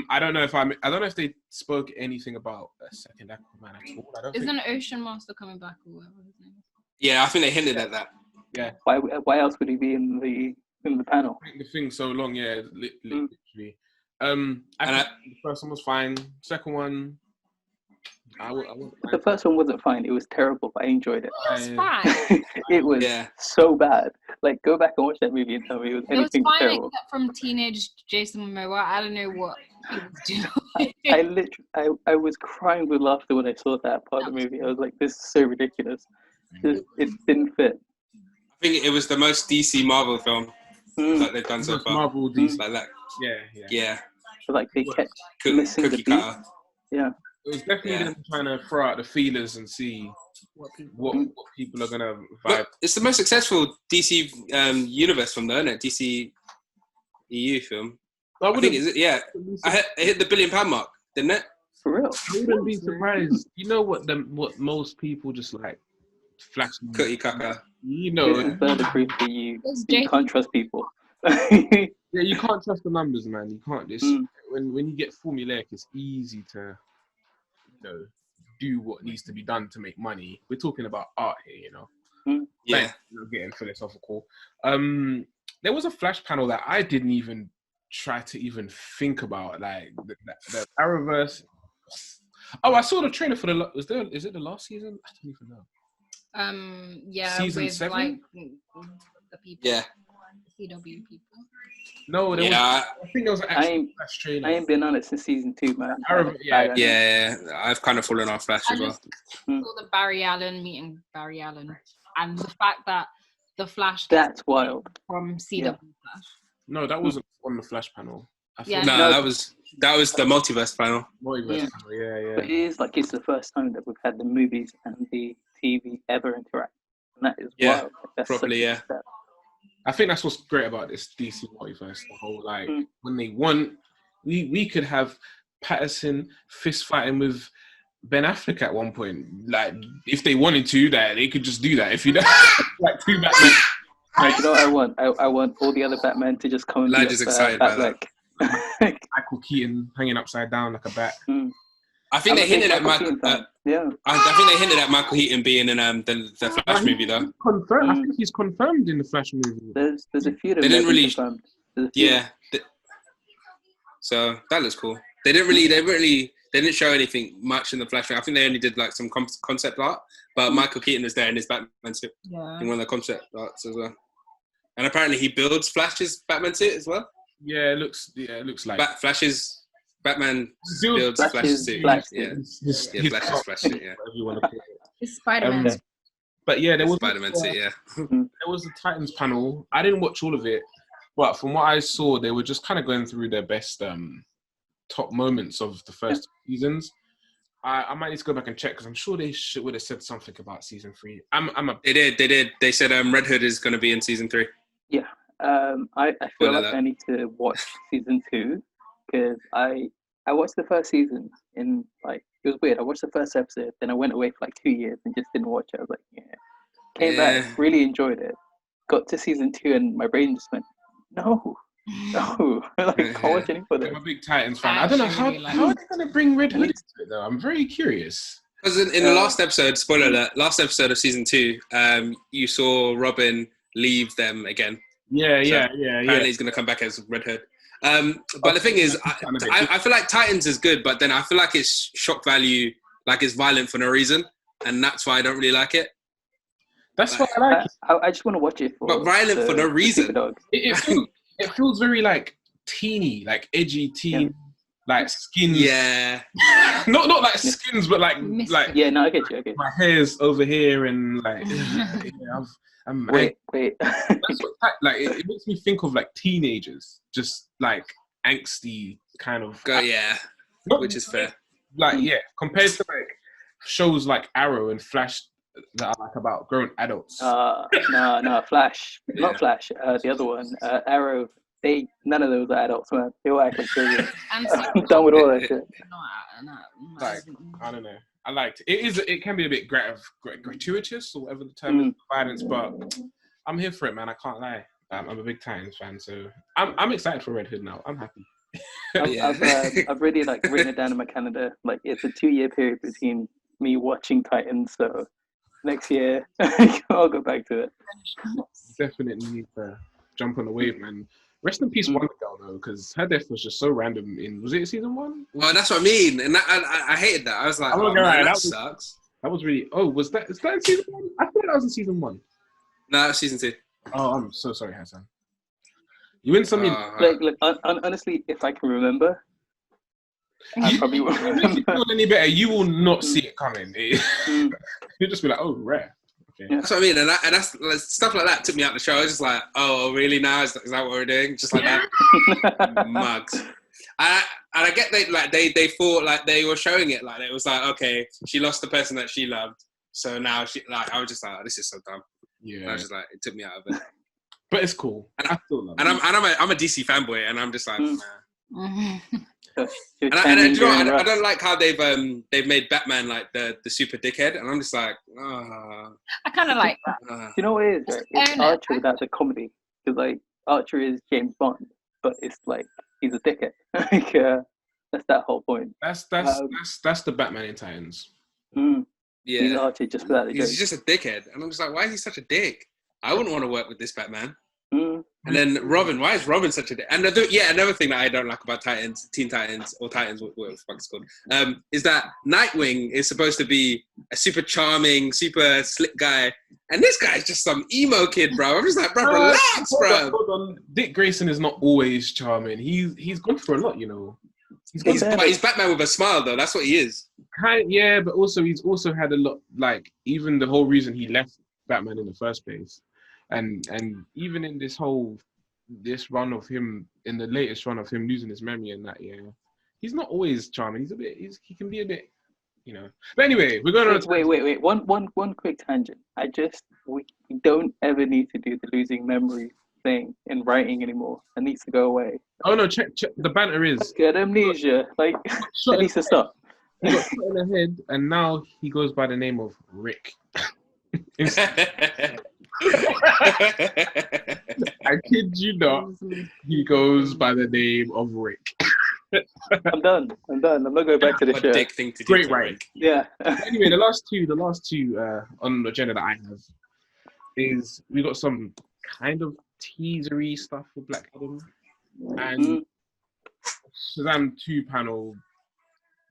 [SPEAKER 1] I don't know if they spoke anything about a second Aquaman at all.
[SPEAKER 3] Isn't Ocean Master coming back or whatever his name is?
[SPEAKER 4] Yeah, I think they hinted at that.
[SPEAKER 1] Yeah.
[SPEAKER 2] Why else would he be in the panel?
[SPEAKER 1] The thing's so long, yeah, literally. The first one was fine. Second one,
[SPEAKER 2] the first one wasn't fine. It was terrible, but I enjoyed it.
[SPEAKER 3] It was fine.
[SPEAKER 2] It was so bad. Like, go back and watch that movie and tell me it was anything
[SPEAKER 3] fine,
[SPEAKER 2] terrible.
[SPEAKER 3] Except from teenage Jason Momoa. I don't know what he was doing.
[SPEAKER 2] I was crying with laughter when I saw that part of the movie. I was like, this is so ridiculous. It didn't fit.
[SPEAKER 4] I think it was the most DC Marvel film that they've done so far.
[SPEAKER 1] Marvel DC,
[SPEAKER 4] like that. Yeah.
[SPEAKER 2] So like they kept missing the beat.
[SPEAKER 4] Cutter.
[SPEAKER 2] Yeah.
[SPEAKER 1] It was definitely them trying to throw out the feelers and see what people are gonna vibe.
[SPEAKER 4] But it's the most successful DC universe film, though, isn't it? DC EU film. I think is it? Yeah, it hit the £1 billion mark, didn't it?
[SPEAKER 2] For real.
[SPEAKER 1] I wouldn't be surprised. You know what most people just like flash.
[SPEAKER 4] Cookie cucker.
[SPEAKER 1] You know,
[SPEAKER 2] you can't trust people.
[SPEAKER 1] Yeah, you can't trust the numbers, man. You can't. When you get formulaic, it's easy to, do what needs to be done to make money. We're talking about art here, you know.
[SPEAKER 4] Yeah.
[SPEAKER 1] Getting philosophical. There was a flash panel that I didn't even try to even think about, like the Arrowverse. Oh, I saw the trailer for is it the last season? I don't even know.
[SPEAKER 3] Yeah,
[SPEAKER 1] season
[SPEAKER 3] with
[SPEAKER 1] 7?
[SPEAKER 3] like the people.
[SPEAKER 4] Yeah.
[SPEAKER 3] CW people.
[SPEAKER 1] No, I think there was an actual Flash trailer.
[SPEAKER 2] I ain't been on it since season 2, man.
[SPEAKER 4] Yeah. I've kind of fallen off Flash as well.
[SPEAKER 3] Saw the Barry Allen meeting Barry Allen, and the fact that the Flash.
[SPEAKER 2] That's wild.
[SPEAKER 3] From CW Flash.
[SPEAKER 1] No, that wasn't on the Flash panel.
[SPEAKER 3] Yeah.
[SPEAKER 4] No, that was the multiverse panel.
[SPEAKER 1] Multiverse panel, yeah.
[SPEAKER 2] But it's the first time that we've had the movies and the TV ever interact, and that is wild. That's
[SPEAKER 4] properly,
[SPEAKER 1] I think that's what's great about this DC multiverse. The whole when they want, we could have Patterson fist fighting with Ben Affleck at one point. Like if they wanted to, that they could just do that. If you know, like two Batman.
[SPEAKER 2] Like, you know what I want all the other Batmen to just come and
[SPEAKER 4] Lad is excited by that.
[SPEAKER 1] Michael Keaton hanging upside down like a bat.
[SPEAKER 4] I think they hinted at Michael. I think they hinted at Michael Keaton being in the Flash movie though.
[SPEAKER 1] I think he's confirmed in the Flash movie.
[SPEAKER 2] There's a few that
[SPEAKER 4] they didn't really
[SPEAKER 2] confirmed.
[SPEAKER 4] So that looks cool. They didn't really they didn't show anything much in the Flash. I think they only did like some concept art, but Michael Keaton is there in his Batman suit in one of the concept arts as well. And apparently he builds Flash's Batman suit as well.
[SPEAKER 1] Yeah, it looks like
[SPEAKER 4] Flash's Batman builds Flash's suit. Flash's Flash suit. Yeah.
[SPEAKER 3] It's Spider-Man.
[SPEAKER 1] But yeah, there was
[SPEAKER 4] Spider-Man suit. Yeah.
[SPEAKER 1] There was the Titans panel. I didn't watch all of it, but from what I saw, they were just kind of going through their best top moments of the first seasons. I might need to go back and check because I'm sure they would have said something about season 3. They did. They said Red Hood is going to be in season 3.
[SPEAKER 2] Yeah. I feel like I need to watch season 2 because I watched the first season in like, it was weird. I watched the first episode, then I went away for like 2 years and just didn't watch it. I was like, came back, really enjoyed it. Got to season 2 and my brain just went, no. Like, can't watch any further.
[SPEAKER 1] I'm a big Titans fan. I don't know how are they going to bring Red Hood into it though. I'm very curious.
[SPEAKER 4] Because in the last episode, spoiler alert, last episode of season 2, you saw Robin leave them again.
[SPEAKER 1] Yeah.
[SPEAKER 4] Apparently he's going to come back as Red Hood. But the thing is, I feel like Titans is good, but then I feel like it's shock value, like it's violent for no reason, and that's why I don't really like it.
[SPEAKER 1] That's why I like it.
[SPEAKER 2] I just want to watch it.
[SPEAKER 4] But violent for no reason.
[SPEAKER 1] It feels very like teeny, like edgy teen, like skins.
[SPEAKER 4] Yeah.
[SPEAKER 1] not like skins, but like.
[SPEAKER 2] Yeah, no, I get you.
[SPEAKER 1] My hair's over here, and like.
[SPEAKER 2] Wait.
[SPEAKER 1] That's what, like it makes me think of like teenagers, just like angsty kind of.
[SPEAKER 4] Which is fair.
[SPEAKER 1] Like compared to like shows like Arrow and Flash that are like about grown adults.
[SPEAKER 2] No, Flash, not Flash. The other one, Arrow. None of those are adults, man. They all act like children. I'm done with all that shit.
[SPEAKER 1] Like I don't know. I liked it. It can be a bit gratuitous or whatever the term is, violence, but I'm here for it, man. I can't lie. I'm a big Titans fan, so I'm excited for Red Hood now. I'm happy.
[SPEAKER 2] I've really like written it down in my calendar. Like it's a 2-year period between me watching Titans, so next year I'll go back to it.
[SPEAKER 1] Definitely need to jump on the wave, man. Rest in peace, Wonder Girl, though, because her death was just so random. Was it season 1?
[SPEAKER 4] Well, that's what I mean, and I hated that. I was like, that sucks.
[SPEAKER 1] That was really. Oh, is that in season 1? I thought that was in season 1.
[SPEAKER 4] No, that was season 2.
[SPEAKER 1] Oh, I'm so sorry, Hassan. You win something.
[SPEAKER 2] Look, honestly, if I can remember, I probably won't remember.
[SPEAKER 1] If you feel any better, you will not see it coming. You'll just be like, oh, rare. Okay.
[SPEAKER 4] That's what I mean, and that's like, stuff like that took me out of the show. I was just like, oh, really now? Is that what we're doing? Just like that? Mugs. And I get they thought like they were showing it like it was like, okay, she lost the person that she loved, so now she like. I was just like, oh, this is so dumb. Yeah. I was just like, it took me out of it.
[SPEAKER 1] But it's cool. I still love it.
[SPEAKER 4] I'm a DC fanboy, and I'm just like, nah. And I don't like how they've made Batman like the super dickhead, and I'm just like,
[SPEAKER 3] I kind of like that.
[SPEAKER 2] You know what it is? Right? It's Archer without the comedy, because like Archer is James Bond, but it's like he's a dickhead. Like that's that whole point.
[SPEAKER 1] That's the Batman in Titans.
[SPEAKER 2] Yeah, he's Archer just without the.
[SPEAKER 4] He's just a dickhead, and I'm just like, why is he such a dick? I wouldn't want to work with this Batman. And then Robin, why is Robin such a dick? And another thing that I don't like about Titans, Teen Titans, or Titans, whatever the fuck it's called, is that Nightwing is supposed to be a super charming, super slick guy, and this guy's just some emo kid, bro. I'm just like, bro, relax, bro.
[SPEAKER 1] Hold on. Dick Grayson is not always charming. He's gone through a lot, you know.
[SPEAKER 4] He's Batman with a smile, though. That's what he is.
[SPEAKER 1] Yeah, but also he's also had a lot, like even the whole reason he left Batman in the first place. And even in this run of him, in the latest run of him losing his memory and that, he's not always charming. He can be a bit, you know. But anyway, we're going on.
[SPEAKER 2] Wait. One quick tangent. We don't ever need to do the losing memory thing in writing anymore. It needs to go away.
[SPEAKER 1] Oh no, check. The banter is
[SPEAKER 2] good amnesia. Like it needs to stop.
[SPEAKER 1] He got shot in the head, and now he goes by the name of Rick. I kid you not. He goes by the name of Rick.
[SPEAKER 2] I'm done. I'm not going back to the show.
[SPEAKER 4] Dick thing to do.
[SPEAKER 1] Great writing.
[SPEAKER 2] Yeah.
[SPEAKER 1] Anyway, the last two on the agenda that I have is we got some kind of teasery stuff for Black Adam and Shazam 2 panel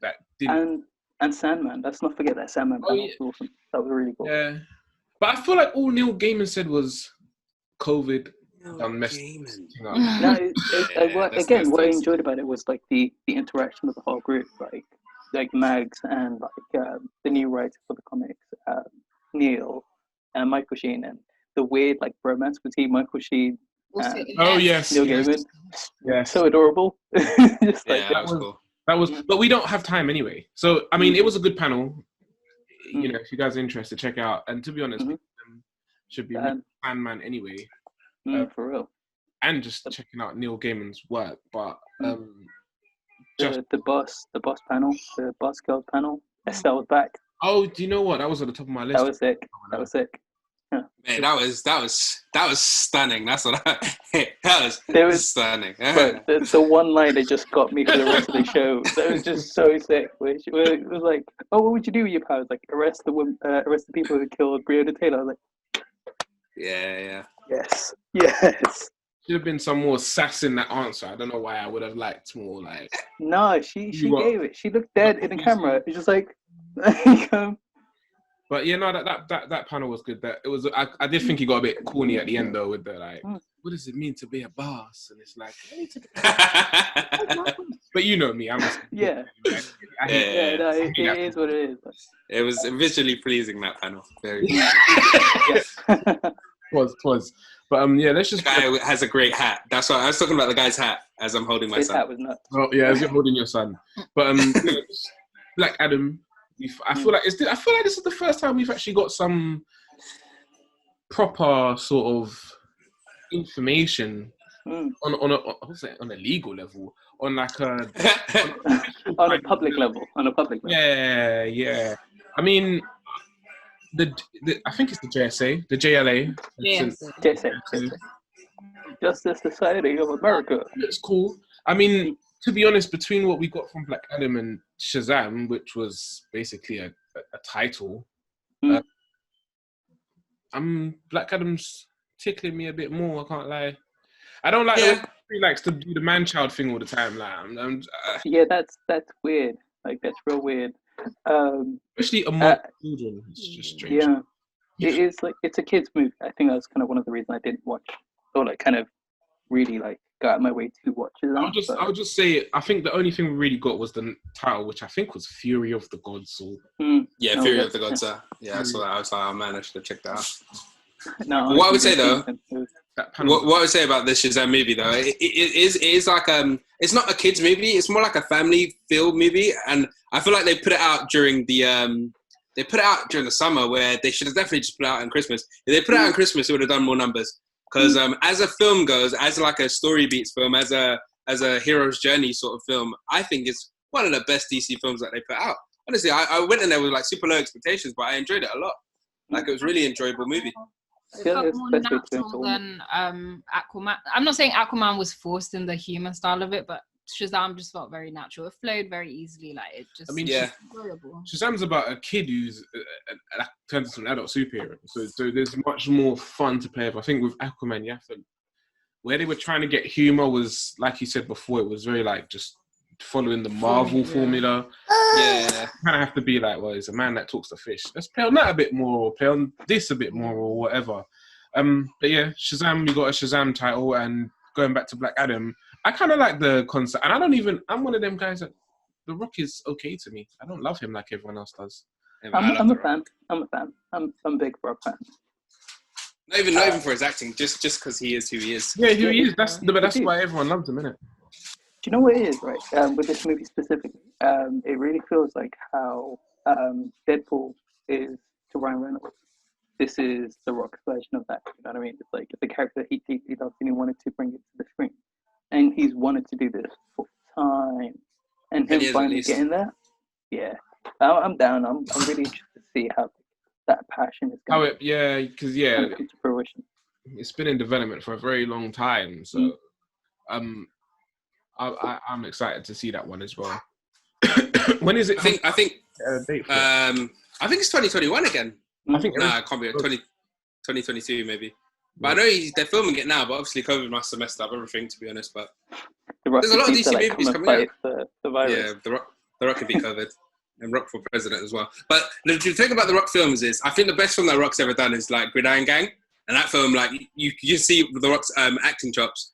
[SPEAKER 1] that
[SPEAKER 2] And Sandman. Let's not forget that Sandman panel was awesome. That was really cool.
[SPEAKER 1] Yeah, but I feel like all Neil Gaiman said was COVID done messed thing up.
[SPEAKER 2] No, what I enjoyed about it was like the interaction of the whole group, like Mags and the new writer for the comics, Neil and Michael Sheen, and the weird like romance between Michael Sheen.
[SPEAKER 1] Yes,
[SPEAKER 2] Neil Gaiman.
[SPEAKER 1] Yes,
[SPEAKER 2] so adorable.
[SPEAKER 4] Just that was cool.
[SPEAKER 1] That was, but we don't have time anyway. So I mean, it was a good panel. You know, if you guys are interested, check it out. And to be honest, should be Sandman anyway.
[SPEAKER 2] For real.
[SPEAKER 1] And just checking out Neil Gaiman's work, but
[SPEAKER 2] the boss panel, the boss girl panel, Estelle was back.
[SPEAKER 1] Oh, do you know what? That was at the top of my list.
[SPEAKER 2] That was sick. Yeah.
[SPEAKER 4] Man, that was stunning. That's what that was stunning.
[SPEAKER 2] But the one line that just got me for the rest of the show. That was just so sick. Which it was like, oh, what would you do with your powers? Like arrest the people who killed Breonna Taylor. I was like,
[SPEAKER 4] yeah.
[SPEAKER 2] Yes.
[SPEAKER 1] Should have been some more sass in that answer. I don't know why. I would have liked more like.
[SPEAKER 2] No, she gave it. She looked dead in the camera. It's just like.
[SPEAKER 1] But yeah, no, that panel was good. That it was. I did think he got a bit corny at the end though, with the like, what does it mean to be a boss? And it's like, but you know me, I'm.
[SPEAKER 2] Yeah. It is what it is.
[SPEAKER 4] It was visually pleasing, that panel. Very.
[SPEAKER 1] Was. But yeah, let's just.
[SPEAKER 4] The guy has a great hat. That's why I was talking about the guy's hat as I'm holding my son.
[SPEAKER 2] His hat was nuts.
[SPEAKER 1] Oh yeah, as you're holding your son. But Black Adam. I feel like this is the first time we've actually got some proper sort of information on a legal level, on like a
[SPEAKER 2] on a public level.
[SPEAKER 1] Yeah. I mean, I think it's the JSA, the JLA.
[SPEAKER 2] JSA. Justice Society of America.
[SPEAKER 1] It's cool. I mean, to be honest, between what we got from Black Adam and Shazam, which was basically a title, Black Adam's tickling me a bit more. I can't lie. I don't like he likes to do the man-child thing all the time. Like,
[SPEAKER 2] yeah, that's weird. Like that's real weird.
[SPEAKER 1] Especially among children, it's just strange.
[SPEAKER 2] Yeah, it is like it's a kids' movie. I think that's kind of one of the reasons I didn't watch, or like kind of really like got out of my way to watch it.
[SPEAKER 1] I'll just say, I think the only thing we really got was the title, which I think was Fury of the Gods. Or...
[SPEAKER 4] Fury of the Gods. I saw that. I was like, oh man, I should have checked that out.
[SPEAKER 2] No,
[SPEAKER 4] what I would say though, what I would say about this Shazam movie though, it is like it's not a kids movie. It's more like a family feel movie, and I feel like they put it out during the summer, where they should have definitely just put it out on Christmas. If they put it out on Christmas, it would have done more numbers. Because as a film goes, as like a story beats film, as a hero's journey sort of film, I think it's one of the best DC films that they put out. Honestly, I went in there with like super low expectations, but I enjoyed it a lot. Like it was a really enjoyable movie.
[SPEAKER 3] It felt more natural than Aquaman. I'm not saying Aquaman was forced in the human style of it, but Shazam just felt very natural. It flowed very easily. Like it just. Enjoyable.
[SPEAKER 1] Shazam's about a kid who's turns into an adult superhero. So there's much more fun to play with. I think with Aquaman, you have to. Where they were trying to get humor was, like you said before, it was very like just following the Marvel formula.
[SPEAKER 4] Yeah.
[SPEAKER 1] You kind of have to be like, well, it's a man that talks to fish. Let's play on that a bit more, or play on this a bit more, or whatever. But yeah, Shazam, we got a Shazam title, and going back to Black Adam, I kind of like the concept, and I'm one of them guys that The Rock is okay to me. I don't love him like everyone else does.
[SPEAKER 2] I'm a fan. I'm a big Rock fan.
[SPEAKER 4] Not even for his acting, just because he is who he is.
[SPEAKER 1] Yeah, who he is. That's why everyone loves him, innit?
[SPEAKER 2] Do you know what it is, right? With this movie specifically, it really feels like how Deadpool is to Ryan Reynolds. This is the Rock's version of that. You know what I mean? It's like it's a character that he deeply loves and he wanted to bring it to the screen. And he's wanted to do this for time. And him finally getting there, yeah. I'm down. I'm really interested to see how that passion is going to come to fruition.
[SPEAKER 1] It's been in development for a very long time, so I'm excited to see that one as well. When is it?
[SPEAKER 4] I think it's 2021 again.
[SPEAKER 1] I think
[SPEAKER 4] it can't be 2022 maybe. But I know they're filming it now, but obviously COVID must have messed up everything, to be honest. But there's a lot of DC movies coming out.
[SPEAKER 2] The virus.
[SPEAKER 4] Yeah, the Rock could be COVID. and Rock for president as well. But the thing about the Rock films is, I think the best film that Rock's ever done is like Gridiron Gang, and that film, like you see the Rock's acting chops.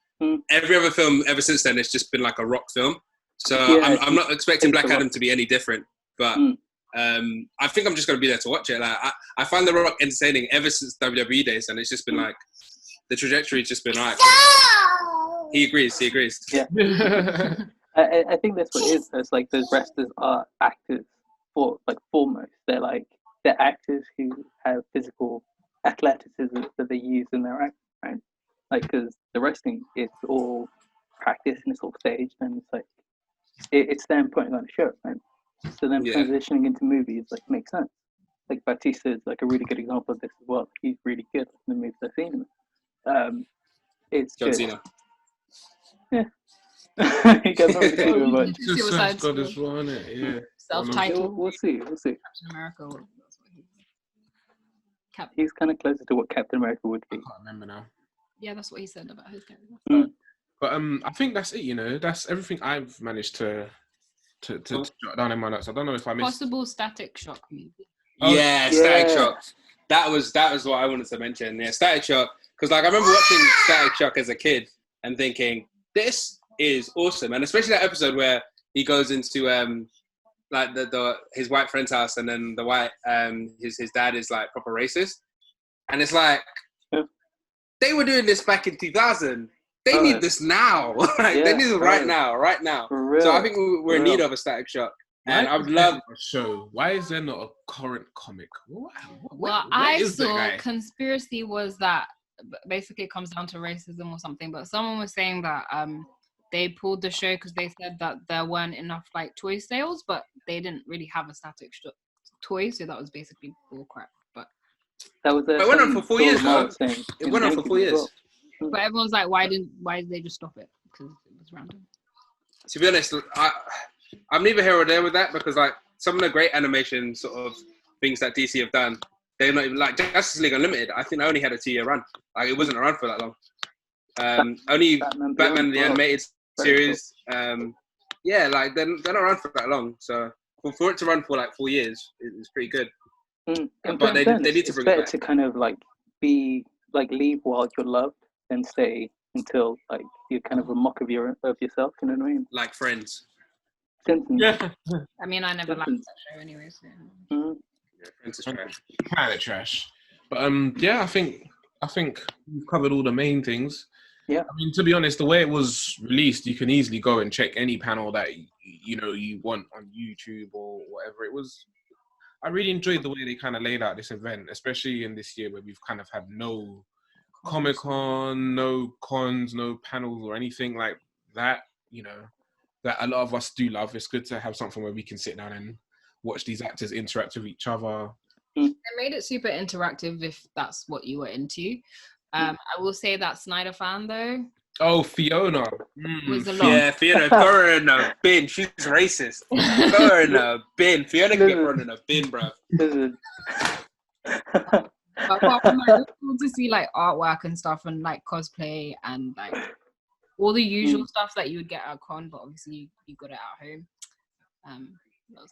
[SPEAKER 4] Every other film ever since then, it's just been like a Rock film. So I'm not expecting Black Adam to be any different, but I think I'm just going to be there to watch it. Like I find the Rock entertaining ever since WWE days, and it's just been like the trajectory's just been like. He agrees.
[SPEAKER 2] Yeah. I think that's what it is. It's like those wrestlers are actors foremost. They're actors who have physical athleticism that they use in their act, right? Like, because the wrestling, it's all practice and it's all staged, and it's like it's them putting on a show, right? So them transitioning into movies makes sense. Like Batista is like a really good example of this as well. He's really good in the movies I've seen him. It's
[SPEAKER 4] John
[SPEAKER 2] just,
[SPEAKER 4] Cena.
[SPEAKER 2] Yeah. You guys not really do much.
[SPEAKER 1] Suicide Squad as well, isn't it? Yeah.
[SPEAKER 3] Self-titled.
[SPEAKER 2] We'll see.
[SPEAKER 3] Captain America.
[SPEAKER 2] He's kind of closer to what Captain America would be.
[SPEAKER 1] I can't remember now.
[SPEAKER 3] Yeah, that's what he said about his character.
[SPEAKER 1] But I think that's it. You know, that's everything I've managed to jot down in my notes. I don't know if I missed
[SPEAKER 3] possible Static Shock movie.
[SPEAKER 4] Static Shock. That was what I wanted to mention. Yeah, Static Shock. Because I remember watching Static Shock as a kid and thinking, this is awesome. And especially that episode where he goes into his white friend's house, and then the white his dad is like proper racist, and it's like they were doing this back in 2000. They need this now. They need it right now. So I think we're in need of a Static Shock. And I would love
[SPEAKER 1] a show. Why is there not a current comic?
[SPEAKER 3] Well, I saw conspiracy was that basically it comes down to racism or something. But someone was saying that they pulled the show because they said that there weren't enough like toy sales, but they didn't really have a Static Shock toy, so that was basically bullcrap. But
[SPEAKER 2] that was
[SPEAKER 4] it went on for 4 years, though. It went on for 4 years.
[SPEAKER 3] But everyone's like, why did they just stop it? Because it was random.
[SPEAKER 4] To be honest, I'm neither here or there with that, because like some of the great animation sort of things that DC have done, they're not even like Justice League Unlimited. I think they only had a 2-year run. Like it wasn't around for that long. Only Batman the animated series. They're not around for that long. So for it to run for like 4 years, it's pretty good. But they need to bring it back.
[SPEAKER 2] To kind of like be like leave while you're loved and stay until like you're kind of a mock of yourself. You know what I mean?
[SPEAKER 4] Like Friends.
[SPEAKER 2] Simpsons.
[SPEAKER 1] Yeah.
[SPEAKER 3] I mean, I never liked that show anyway. So.
[SPEAKER 4] Yeah, Friends is trash.
[SPEAKER 1] Kind of trash. But I think we've covered all the main things.
[SPEAKER 2] Yeah.
[SPEAKER 1] I mean, to be honest, the way it was released, you can easily go and check any panel that you want on YouTube or whatever. I really enjoyed the way they kind of laid out this event, especially in this year where we've kind of had no Comic-Con, no cons, no panels or anything like that, that a lot of us do love. It's good to have something where we can sit down and watch these actors interact with each other.
[SPEAKER 3] They made it super interactive if that's what you were into. I will say that Snyder fan though.
[SPEAKER 1] Oh, Fiona.
[SPEAKER 3] Was a lot.
[SPEAKER 4] Yeah, Fiona, throw her in a bin. She's racist. Throw her in a bin. Fiona can get thrown in a bin, bro.
[SPEAKER 3] Apart from that, it's cool to see like artwork and stuff and like cosplay and like all the usual stuff that you would get at con, but obviously you got it at home.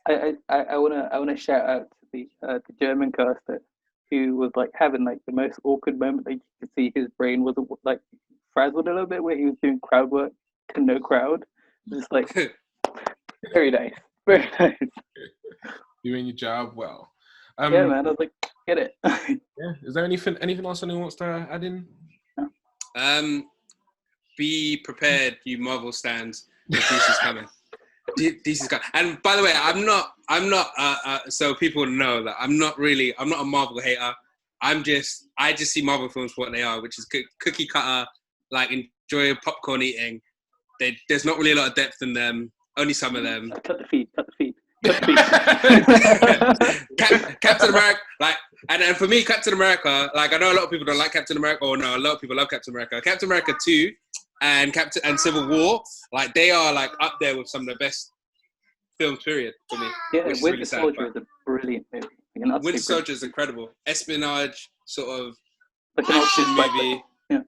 [SPEAKER 2] I wanna shout out to the German caster who was like having like the most awkward moment. Like you could see his brain was like frazzled a little bit where he was doing crowd work to no crowd. Just like very nice.
[SPEAKER 1] Doing your job well.
[SPEAKER 2] Yeah, man. I was like, get it.
[SPEAKER 1] Yeah. Is there anything else anyone wants to add in?
[SPEAKER 2] No.
[SPEAKER 4] Be prepared, you Marvel stands. DC's coming. DC's coming. And by the way, I'm not. So people know that I'm not a Marvel hater. I just see Marvel films for what they are, which is cookie cutter, like enjoy popcorn eating. There's not really a lot of depth in them. Only some of them.
[SPEAKER 2] Cut the feed.
[SPEAKER 4] Captain America, like, and for me, Captain America, like, I know a lot of people don't like Captain America, or no, a lot of people love Captain America. Captain America 2 and Civil War, like, they are like up there with some of the best films, period, for me.
[SPEAKER 2] Yeah, Winter Soldier is a brilliant movie.
[SPEAKER 4] Winter Soldier is incredible. Espionage, sort of
[SPEAKER 2] like an
[SPEAKER 4] action movie.
[SPEAKER 2] Yeah.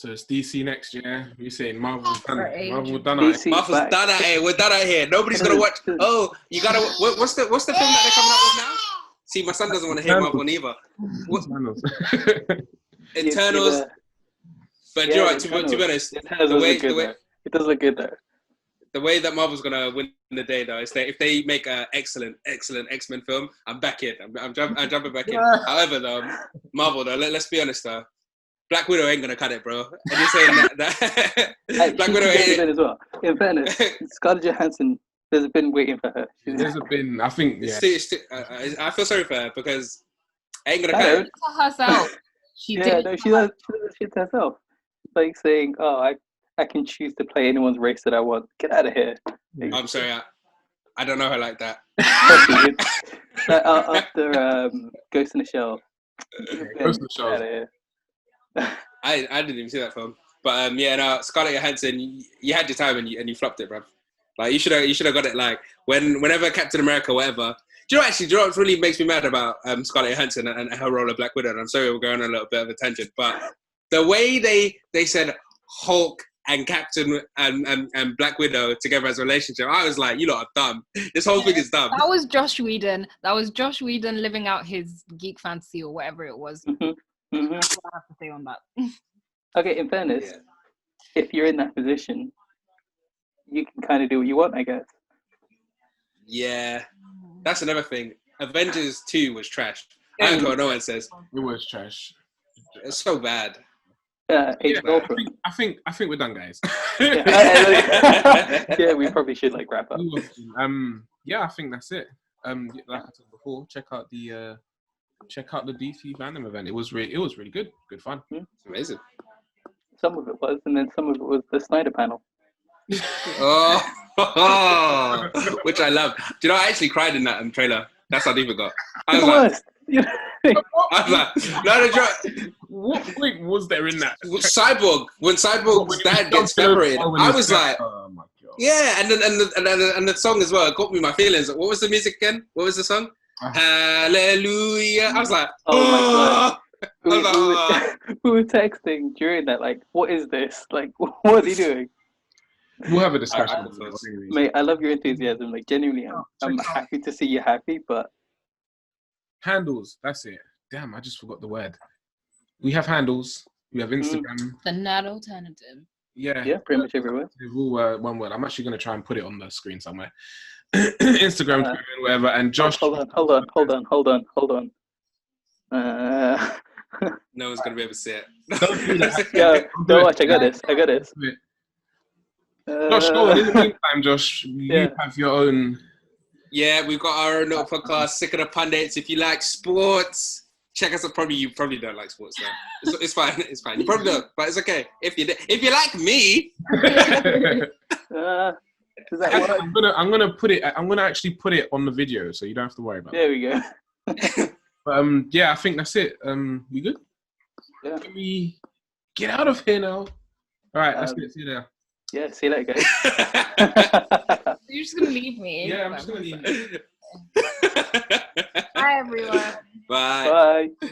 [SPEAKER 1] So it's DC next year. You saying Marvel's done?
[SPEAKER 3] Right.
[SPEAKER 1] Marvel's done.
[SPEAKER 2] DC
[SPEAKER 4] Marvel's
[SPEAKER 2] back.
[SPEAKER 4] done at it. We're done at here. Nobody's gonna watch. Oh, you gotta. What's the film that they're coming up with now? See, my son doesn't want to hear Marvel neither. What? Eternals. But you're right. To be honest,
[SPEAKER 2] it does look good though.
[SPEAKER 4] The way that Marvel's gonna win the day, though, is that if they make an excellent X-Men film, I'm back in. I'm jumping back in. However, though, Marvel, though, let's be honest, though, Black Widow ain't gonna cut it, bro. And you're saying that Black Widow ain't
[SPEAKER 2] as well. In fairness, Scarlett Johansson has been waiting for her.
[SPEAKER 1] I think. Yeah.
[SPEAKER 4] I feel sorry for her because I ain't gonna cut it.
[SPEAKER 3] For herself. She does
[SPEAKER 2] shit to herself. Like saying, "Oh, I can choose to play anyone's race that I want. Get out of here."
[SPEAKER 4] I'm sorry, I don't know her like that.
[SPEAKER 2] After Ghost in the Shell.
[SPEAKER 1] Ghost in the Shell.
[SPEAKER 2] Get out of here.
[SPEAKER 4] I didn't even see that film, but Scarlett Johansson, you had your time and you flopped it, bruv. Like you should have got it. Like whenever Captain America, whatever. Do you know what really makes me mad about Scarlett Johansson and her role of Black Widow? And I'm sorry we're going on a little bit of a tangent, but the way they said Hulk and Captain and Black Widow together as a relationship, I was like, you lot are dumb. This whole thing is dumb.
[SPEAKER 3] That was Josh Whedon. That was Josh Whedon living out his geek fantasy or whatever it was.
[SPEAKER 2] Mm-hmm.
[SPEAKER 3] That's what I have to say on that.
[SPEAKER 2] Okay, in fairness, if you're in that position, you can kind of do what you want, I guess.
[SPEAKER 4] Yeah, that's another thing. Avengers 2 was trash. I don't care what no one says.
[SPEAKER 1] It was trash.
[SPEAKER 4] It's so bad.
[SPEAKER 2] I
[SPEAKER 1] think we're done, guys.
[SPEAKER 2] Yeah, we probably should wrap up.
[SPEAKER 1] I think that's it. Like I said before, check out the DC Fandome event. It was really good fun.
[SPEAKER 4] It's amazing.
[SPEAKER 2] Some of it was, and then some of it was the Snyder panel.
[SPEAKER 4] Which I love. Do you know I actually cried in that trailer? That's how deep it got. I was like, no,
[SPEAKER 1] what point was there in that?
[SPEAKER 4] Cyborg, when Cyborg's dad gets separated, I was like,
[SPEAKER 1] oh my God.
[SPEAKER 4] Yeah, and the song as well, it got me my feelings. What was the music again? What was the song? Hallelujah. I was like,
[SPEAKER 2] oh my God. We were texting during that, what is this? What is he doing?
[SPEAKER 1] We'll have a discussion.
[SPEAKER 2] Mate, I love your enthusiasm. Genuinely, I'm happy to see you happy, but...
[SPEAKER 1] Handles, that's it. Damn, I just forgot the word. We have handles. We have Instagram.
[SPEAKER 3] TheNrdAlternative.
[SPEAKER 2] Yeah, pretty much everywhere.
[SPEAKER 1] They're all one word. I'm actually going to try and put it on the screen somewhere. Instagram, Twitter, whatever. And Josh...
[SPEAKER 2] Hold on.
[SPEAKER 4] No one's going to be able to see it.
[SPEAKER 1] Don't do that.
[SPEAKER 2] Yeah, don't watch. I got this.
[SPEAKER 1] Josh, in the meantime, Josh, you have your own...
[SPEAKER 4] Yeah, we've got our own little podcast, Sick of the Pundits. If you like sports, check us out. You probably don't like sports, though. It's fine. You probably don't, but it's okay. If you like me...
[SPEAKER 2] Does that work?
[SPEAKER 1] I'm gonna actually put it on the video, so you don't have to worry about it.
[SPEAKER 2] There we go.
[SPEAKER 1] But I think that's it. We good?
[SPEAKER 2] Yeah.
[SPEAKER 1] Can we get out of here now? All right, that's it. See you there.
[SPEAKER 2] Yeah, see you later, guys.
[SPEAKER 3] You're just gonna leave me.
[SPEAKER 1] Yeah, I'm just gonna leave you.
[SPEAKER 3] Bye, everyone.
[SPEAKER 4] Bye.
[SPEAKER 2] Bye.